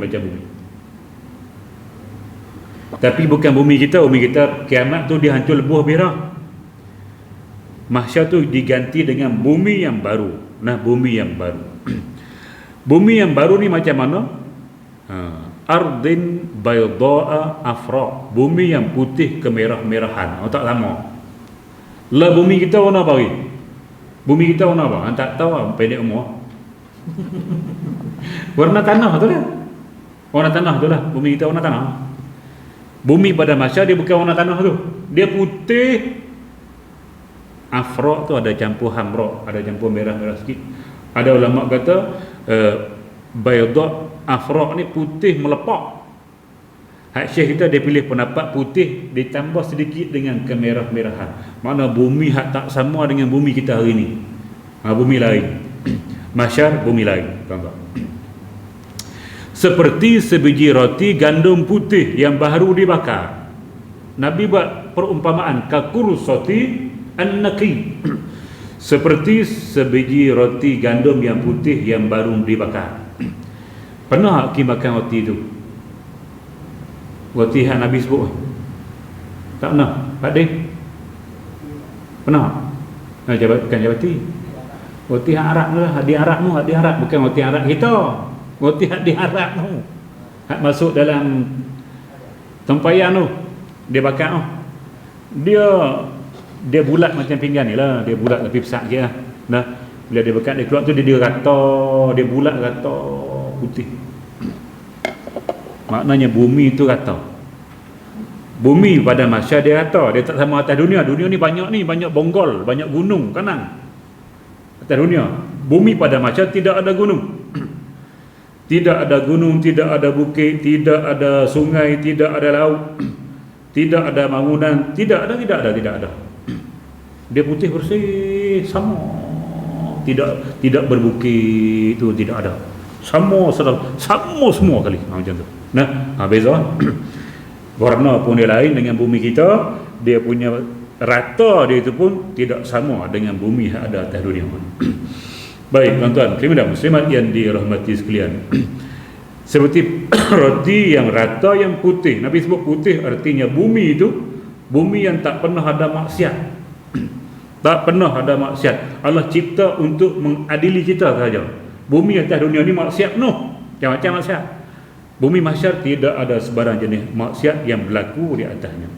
S1: Tapi bukan bumi kita kiamat tu dihancur lebuh birah. Mahsyar tu diganti dengan bumi yang baru. Bumi yang baru. Bumi yang baru ni macam mana? Ardin bayda'a afra, bumi yang putih kemerah-merahan. Tak lama. Lah bumi kita warna apa? Bumi kita warna apa? Tak tahu, pendek umur. Warna tanah tu lah. Warna tanah tu lah. Bumi kita warna tanah. Bumi pada masa dia bukan warna tanah tu. Dia putih. Afra tu ada campur hamra, ada campur merah-merah sikit. Ada ulama kata bayda afra ni putih melepak. Hak Syekh kita dia pilih pendapat putih ditambah sedikit dengan kemerah-merahan. Mana bumi hak tak sama dengan bumi kita hari ni. Bumi lain. Mahsyar bumi lain, tuan-tuan. Seperti sebiji roti gandum putih yang baru dibakar. Nabi buat perumpamaan kakursati an-naqi, seperti sebiji roti gandum yang putih yang baru dibakar. Pernah Hakim makan roti tu? Roti yang Nabi sebut? Tak pernah? Pak Din? Pernah? Bukan jabati. Roti yang Arab tu lah. Di Arab. Bukan roti Arab kita. Roti yang di Arab tu. Hak masuk dalam tempayan tu. Dia bakar tu. Dia bulat macam pinggan ni lah. Dia bulat tapi besar je lah. Bila dia bakar, dia keluar tu dia rata. Dia bulat rata putih. Maknanya bumi tu rata. Bumi pada masa dia rata. Dia tak sama atas dunia. Dunia ni, banyak bonggol, banyak gunung, kanang atas dunia. Bumi pada masa tidak ada gunung. Tidak ada gunung, tidak ada bukit, tidak ada sungai, tidak ada laut, tidak ada bangunan, tidak ada. Dia putih bersih sama. Tidak berbukit tu, tidak ada. Sama semua kali. Macam tu. Beza. Warna pun dia lain dengan bumi kita. Dia punya rata dia itu pun tidak sama dengan bumi yang ada atas dunia. Baik tuan-tuan, muslimin dan muslimat yang dirahmati sekalian. Seperti roti yang rata yang putih. Nabi sebut putih artinya bumi itu bumi yang tak pernah ada maksiat. Tak pernah ada maksiat. Allah cipta untuk mengadili kita saja. Bumi atas dunia ni maksiat penuh. Macam-macam maksiat. Bumi mahsyar tidak ada sebarang jenis maksiat yang berlaku di atasnya.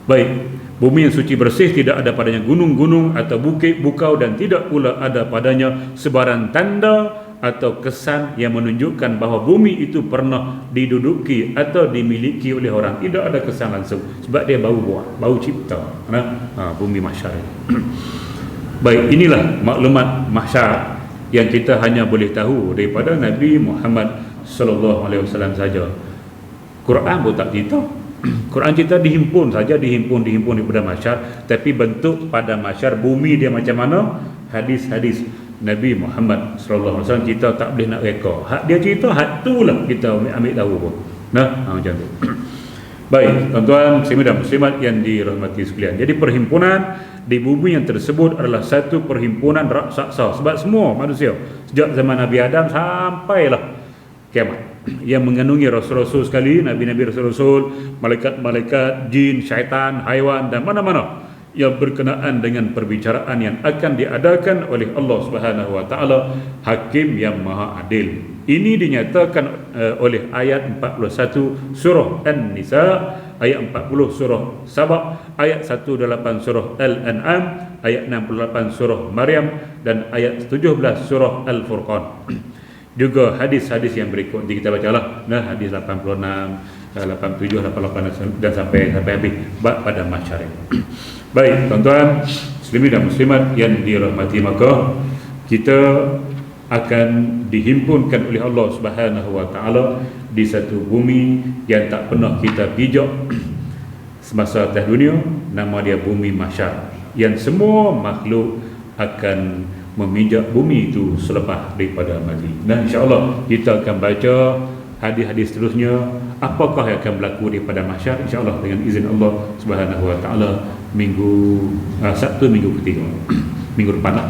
S1: Baik, bumi yang suci bersih, tidak ada padanya gunung-gunung atau bukit, bukau, dan tidak pula ada padanya sebarang tanda atau kesan yang menunjukkan bahawa bumi itu pernah diduduki atau dimiliki oleh orang. Tidak ada kesan langsung sebab dia bau cipta. Bumi mahsyar. Baik, inilah maklumat mahsyar yang kita hanya boleh tahu daripada Nabi Muhammad sallallahu alaihi wasallam saja. Quran pun tak cerita. Quran cerita dihimpun saja, dihimpun daripada masyar, tapi bentuk pada masyar bumi dia macam mana? Hadis-hadis Nabi Muhammad sallallahu alaihi wasallam kita tak boleh nak reka. Hak dia cerita, hak itulah kita ambil tahu pun. Macam tu. Baik, tuan-tuan muslimin dan muslimat yang dirahmati sekalian. Jadi perhimpunan di bumi yang tersebut adalah satu perhimpunan raksasa, sebab semua manusia sejak zaman Nabi Adam sampailah kiamat yang mengandungi rasul-rasul sekali, nabi-nabi, rasul-rasul, malaikat-malaikat, jin, syaitan, haiwan dan mana-mana yang berkenaan dengan perbicaraan yang akan diadakan oleh Allah Subhanahu wa taala, hakim yang maha adil. Ini dinyatakan oleh ayat 41 surah An-Nisa, ayat 40 surah Saba, ayat 18 surah Al-An'am, ayat 68 surah Maryam dan ayat 17 surah Al-Furqan. Juga hadis-hadis yang berikut nanti kita bacalah. Hadis 86, 87, 88 dan sampai habis pada masyarakat. Baik, tuan-tuan muslimin dan muslimat yang dirahmati, maka kita akan dihimpunkan oleh Allah Subhanahu wa taala di satu bumi yang tak pernah kita pijak semasa atas dunia, nama dia bumi mahsyar, yang semua makhluk akan memijak bumi itu selepas daripada mati. Dan insya-Allah kita akan baca hadis-hadis seterusnya apakah yang akan berlaku daripada mahsyar, insya-Allah dengan izin Allah Subhanahu wa taala Sabtu minggu ketiga minggu depan lah.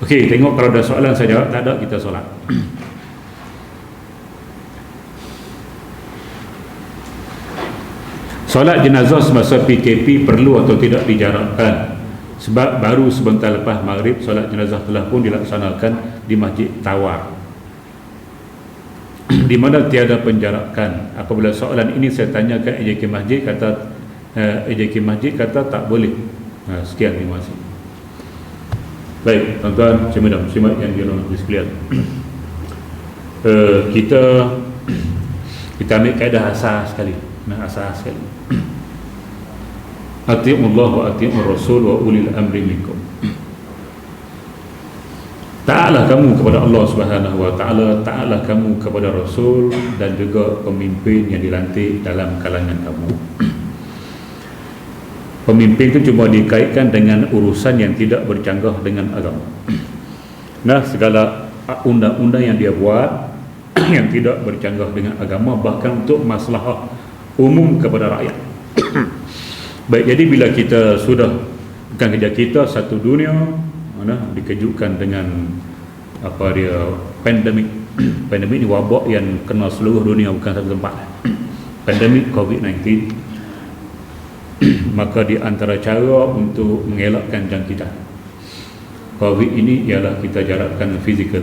S1: Okey, tengok kalau ada soalan saya jawab, tak ada kita solat. Solat jenazah semasa PKP perlu atau tidak dijarakkan? Sebab baru sebentar lepas maghrib solat jenazah telah pun dilaksanakan di Masjid Tawar, di mana tiada penjarakan. Apabila soalan ini saya tanyakan AJK Masjid, kata AJK Masjid kata tak boleh. Sekian, terima kasih. Baik, tuan-tuan muslimin dan muslimat yang dirahmati sekalian, kita ambil kaedah asas sekali. Asas sekali. Ati'ullah wa ati'ur rasul wa ulil amri minkum. Taatlah kamu kepada Allah Subhanahu wa taala, taatlah kamu kepada Rasul dan juga pemimpin yang dilantik dalam kalangan kamu. Pemimpin itu cuma dikaitkan dengan urusan yang tidak bercanggah dengan agama. Segala undang-undang yang dia buat yang tidak bercanggah dengan agama, bahkan untuk maslahah umum kepada rakyat. Baik, jadi bila kita sudah, bukan kerja kita, satu dunia dikejutkan dengan pandemik. Pandemik ni wabak yang kena seluruh dunia, bukan satu tempat. Pandemik COVID-19. Maka di antara cara untuk mengelakkan jangkitan COVID ini ialah kita jarakkan fizikal,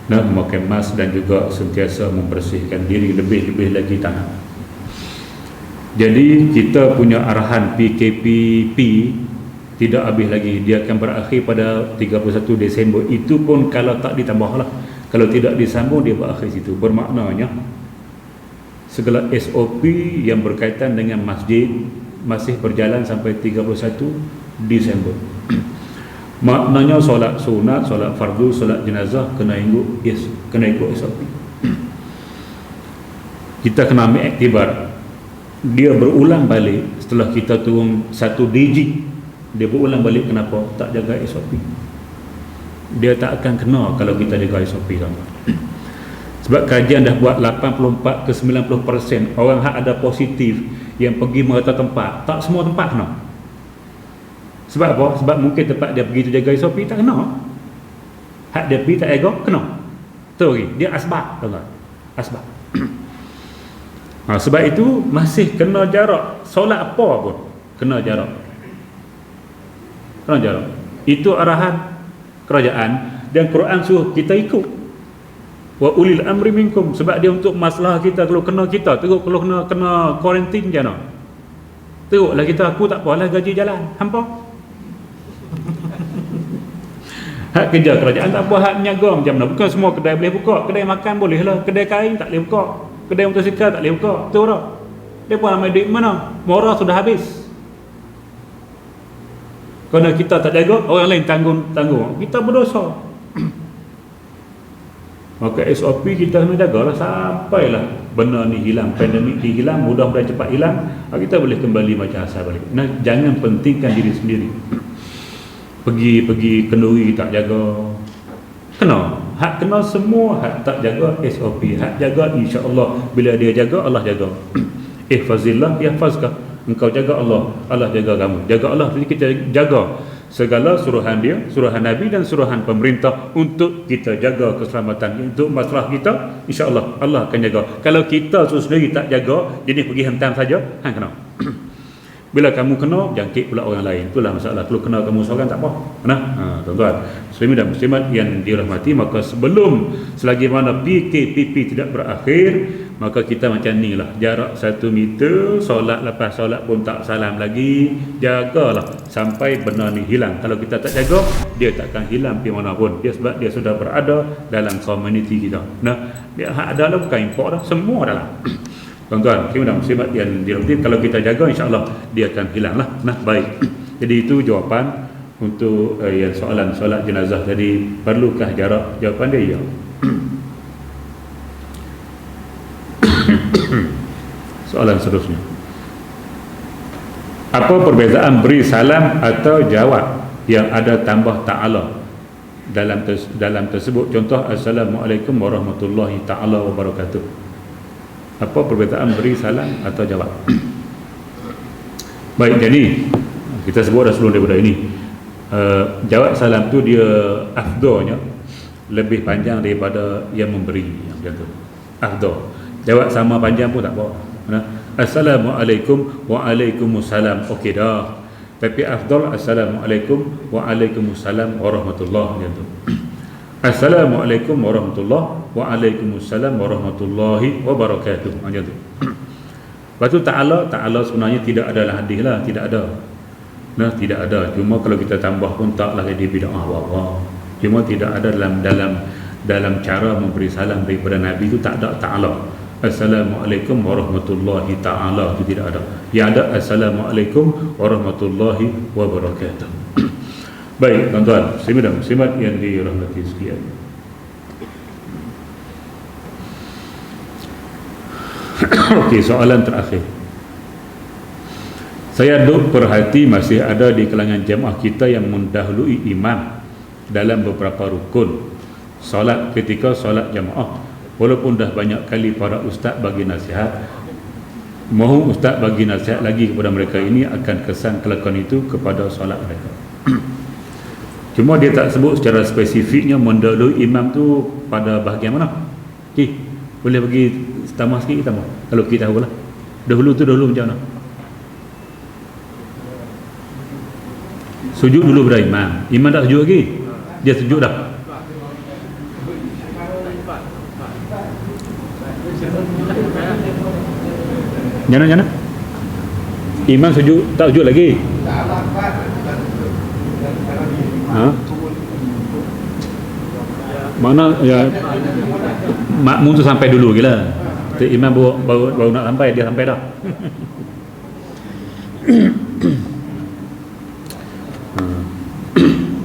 S1: memakai mask dan juga sentiasa membersihkan diri, lebih-lebih lagi tangan. Jadi kita punya arahan PKPP tidak habis lagi, dia akan berakhir pada 31 Disember. Itu pun kalau tak ditambahlah, kalau tidak disambung dia berakhir situ. Bermaknanya segala SOP yang berkaitan dengan masjid masih berjalan sampai 31 Disember. Maknanya solat sunat, solat fardu, solat jenazah kena ikut SOP. Kita kena ambil iktibar. Dia berulang balik setelah kita turun satu digit, dia berulang balik. Kenapa? Tak jaga SOP. Dia tak akan kena kalau kita jaga SOP sama. Sebab kajian dah buat 84 ke 90% orang hak ada positif yang pergi merata tempat, tak semua tempat kena. Sebab apa? Sebab mungkin tempat dia pergi tu jaga SOP tak kena. Hak dia pergi tak jaga, kena. Tu lagi, dia asbab, tuan-tuan. Asbab. Sebab itu masih kena jarak. Solat apa pun kena jarak. Kena jarak. Itu arahan kerajaan dan Quran suruh kita ikut. Wa ulil amri minkum, sebab dia untuk masalah kita. Kalau kena kita teruk, kalau kena kuarantin je nak. Teruklah kita, aku tak apalah, gaji jalan. Hampa. Hak kerja kerajaan tak apa, hak niaga macam mana. Bukan semua kedai boleh buka. Kedai makan boleh lah, kedai kain tak boleh buka, kedai motosikal tak boleh buka. Betul tak? Dia pun ambil duit mana? Murah sudah habis. Kerana kita tak jaga, orang lain tanggung. Kita berdosa. Maka SOP kita kena jagalah sampailah benda ni hilang, pandemik ni hilang, mudah-mudahan cepat hilang, kita boleh kembali macam asal balik. Nah, jangan pentingkan diri sendiri. Pergi kenduri tak jaga, kena. Hak kena semua, hak tak jaga SOP, hak jaga insya-Allah. Bila dia jaga, Allah jaga. Ihfazillah yahfazka. Engkau jaga Allah, Allah jaga kamu. Jaga Allah, jadi kita jaga segala suruhan dia, suruhan Nabi dan suruhan pemerintah untuk kita jaga keselamatan, untuk masalah kita, insya-Allah Allah akan jaga. Kalau kita sendiri tak jaga, jadi pergi hentam saja, hang kena. Bila kamu kena, jangkit pula orang lain. Itulah masalah. Kalau kena kamu seorang tak apa. Nah, tuan-tuan, muslimin dan muslimat yang dirahmati, maka sebelum selagi mana PKPP tidak berakhir, maka kita macam ni lah, jarak 1 meter, solat lepas solat pun tak salam lagi, jagalah sampai benda ni hilang. Kalau kita tak jaga, dia takkan hilang pergi mana pun. Dia sebab dia sudah berada dalam komuniti kita. Nah, dia ada lah, bukan import dah, semua dah lah. Tuan-tuan, muslimin dan muslimat yang dirahmati, kalau kita jaga, insya-Allah dia akan hilang lah. Nah, baik. Jadi itu jawapan untuk yang soalan solat jenazah tadi. Perlukah jarak? Jawapan dia ya. Soalan seterusnya, apa perbezaan beri salam atau jawab yang ada tambah ta'ala dalam tersebut? Contoh, Assalamualaikum warahmatullahi ta'ala wabarakatuh. Apa perbezaan beri salam atau jawab? Baik, jadi kita sebut dah sebelum daripada ini, jawab salam tu dia afdalnya lebih panjang daripada yang memberi, macam tu. Afdal. Jawab sama panjang pun tak apa. Assalamualaikum waalaikumsalam, okey dah. Tapi afdal Assalamualaikum waalaikumsalam warahmatullahi wabarakatuh. Assalamualaikum warahmatullahi waalaikumsalam warahmatullahi wabarakatuh, macam tu. Lepas tu ta'ala sebenarnya tidak adalah hadis lah, tidak ada. Nah, tidak ada. Cuma kalau kita tambah pun taklah jadi bid'ah apa-apa. Cuma tidak ada dalam cara memberi salam daripada Nabi itu tak ada ta'ala. Assalamualaikum warahmatullahi ta'ala, itu tidak ada. Yang ada Assalamualaikum warahmatullahi wabarakatuh. Baik, tuan-tuan, muslimin dan muslimat yang dirahmati sekalian. Okey, soalan terakhir. Saya duk perhati masih ada di kalangan jemaah kita yang mendahului imam dalam beberapa rukun solat ketika solat jemaah. Walaupun dah banyak kali para ustaz bagi nasihat, mohon ustaz bagi nasihat lagi kepada mereka ini akan kesan kelakuan itu kepada solat mereka. Cuma dia tak sebut secara spesifiknya mendahului imam tu pada bahagian mana. Okey, boleh bagi tambah sikit, tambah. Kalau kita tahulah. Dahulu tu dahulu macam mana? Sujud dulu pada imam. Imam tak sujud lagi. Dia sujud dah. Nyana. Imam sujud, tak sujud lagi. Mana ya, makmum tu sampai dulu gila. Imam baru nak sampai, dia sampai dah.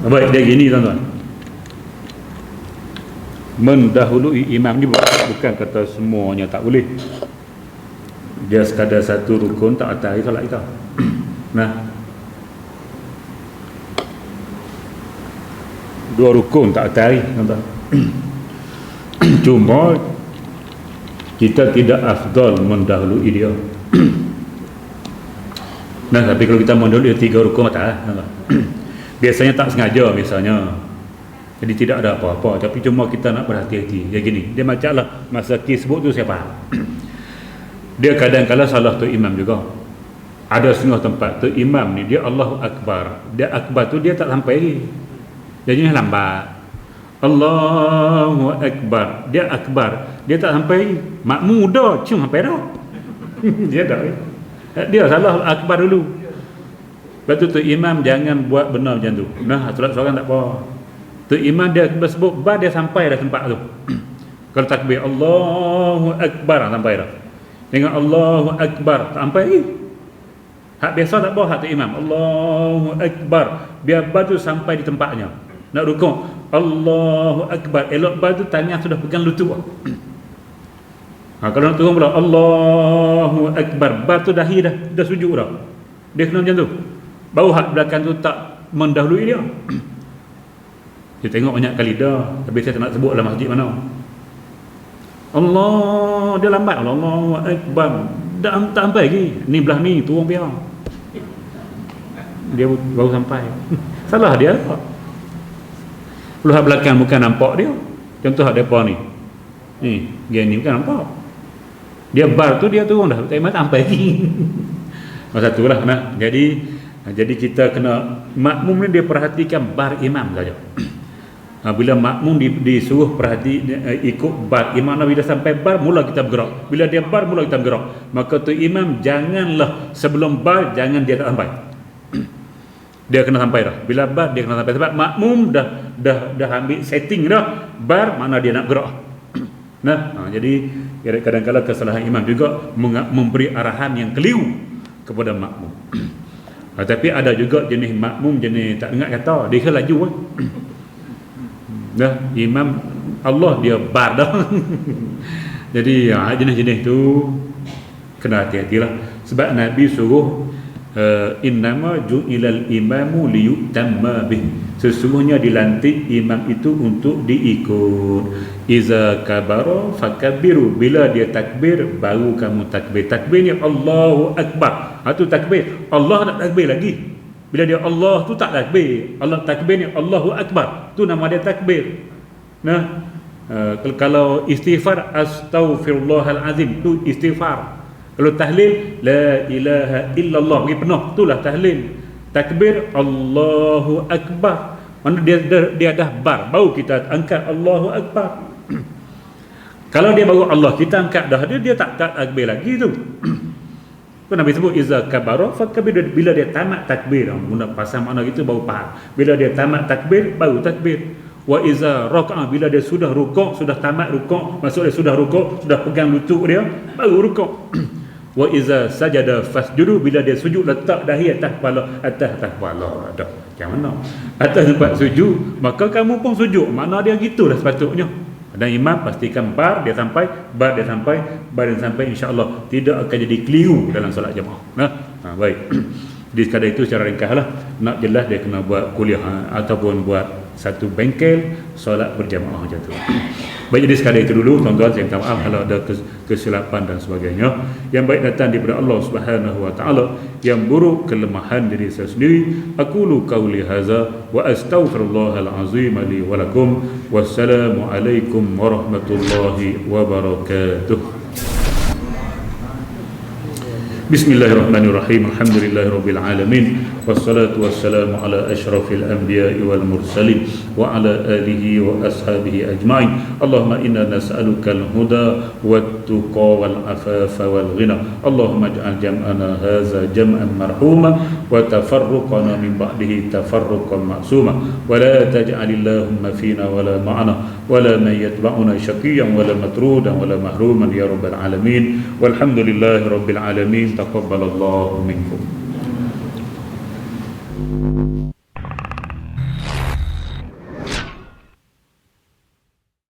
S1: Baik, dia gini tuan-tuan. Mendahului imam ni bukan kata semuanya tak boleh. Dia sekadar satu rukun tak atas solat kita. Nah, 2 rukun tak atas tuan-tuan. Cuma kita tidak afdal mendahului dia. Nah, tapi kalau kita mendahului 3 rukun atas, tuan-tuan. Biasanya tak sengaja misalnya. Jadi tidak ada apa-apa, tapi cuma kita nak berhati-hati. Dia gini, dia macam lah masa kes sebut tu siapa? Dia kadang-kadang salah tu imam juga. Ada setengah tempat tu imam ni dia Allahu Akbar. Dia akbar tu dia tak sampai lagi. Jadinya lambat. Allahu Akbar. Dia akbar, dia tak sampai. Makmum dah, cuma sampai dah. Dia dah. Dia salah akbar dulu. Lepas tu imam jangan buat benar macam tu. Nah, solat seorang tak apa. Tu imam dia sebut bar dia sampai dah tempat tu. Kalau takbir Allahu Akbar sampai dah. Dengan Allahu Akbar tak sampai lagi. Hak biasa tak apa, hak tu imam Allahu Akbar, biar bar tu sampai di tempatnya. Nak rukuk Allahu Akbar. Elok bar tu tangan sudah pegang lutut. Kalau nak turun pula Allahu Akbar, bar tu dahi dah sujud dah. Dia kena macam tu. Baru hak belakang tu tak mendahului dia. Dia tengok banyak kali dah, tapi saya tak nak sebut lah masjid mana. Allah, dia lambat. Allahu Akbar. Tak sampai lagi. Ni belah ni, turun biar. Dia baru sampai. Salah dia apa? Perlu hak belakang bukan nampak dia. Contoh hak depan ni. Ni, dia ni bukan nampak. Dia bar tu dia turun dah, tak sampai lagi. Masa tu lah nah. Jadi kita kena makmum ni dia perhatikan bar imam saja. Bila makmum disuruh ikut bar imam, bila sampai bar mula kita bergerak. Bila dia bar mula kita bergerak. Maka tu imam janganlah sebelum bar jangan dia tak sampai. Dia kena sampai dah. Bila bar dia kena sampai sebab makmum dah ambil setting dah. Bar mana dia nak gerak. Jadi kadang-kadang kesalahan imam juga memberi arahan yang keliru kepada makmum. Tapi ada juga jenis makmum jenis tak dengar kata, dia laju imam Allah dia bar dah. Jadi jenis-jenis tu kena hati-hatilah. Sebab Nabi suruh innama ju'ilal imamu liyutamma bih. Sesungguhnya dilantik imam itu untuk diikut. Iza kabara fakabbiru. Bila dia takbir baru kamu takbir. Takbir ni Allahu Akbar. Itu takbir. Allah tak takbir lagi. Bila dia Allah tu tak takbir. Allah takbir ni Allahu Akbar. Tu nama dia takbir. Kalau istighfar astaghfirullahalazim tu istighfar. Kalau tahlil la ilaha illallah bagi penuh, itulah tahlil. Takbir Allahu Akbar. Mana dia dah bar, baru kita angkat Allahu Akbar. Kalau dia baru Allah kita angkat dah, dia tak takbir lagi tu. Kan Nabi sebut iza kabara fakabir. Bila dia tamat takbir, guna pasal makna gitu baru faham. Bila dia tamat takbir baru takbir. Wa iza raka'a, bila dia sudah rukuk, sudah tamat rukuk, maksud dia sudah rukuk, sudah pegang lutut dia, baru rukuk. Wa iza sajada fasjudu, bila dia sujud letak dahi atas kepala, atas kepala. Dah, macam mana? Atas tempat sujud, maka kamu pun sujud. Makna dia gitulah sepatutnya. Dan imam pastikan bar dia sampai, insya-Allah tidak akan jadi keliru dalam solat jemaah. Baik. Di sekadar itu secara ringkaslah, nak jelas dia kena buat kuliah ataupun buat satu bengkel solat berjamaah macam tu. Baik, jadi sekadar itu dulu tuan-tuan, saya minta maaf kalau ada kesilapan dan sebagainya. Yang baik datang daripada Allah Subhanahu wa taala, yang buruk kelemahan diri saya sendiri. Aqulu qauli hadza wa astaghfirullahal azim li wa lakum. Wassalamu alaikum warahmatullahi wabarakatuh. Bismillahirrahmanirrahim. Alhamdulillahirabbil alamin. Wassalatu wassalamu ala asyrafil anbiya'i wal mursalin wa ala alihi wa ashabihi ajma'in. Allahumma inna nas'alukal huda wat tuqa wal afafa wal ghina. Allahumma ij'al jam'ana hadza jam'an marhuma wa tafarruqana min ba'dihi tafarruqan ma'suma wa la taj'alillahumma fina wa la ma'ana wa la man yatba'una syaqiyyan wa la matrudan wa la mahruman ya rabbal alamin. Walhamdulillahirabbil alamin. Taqabbalallahu minkum.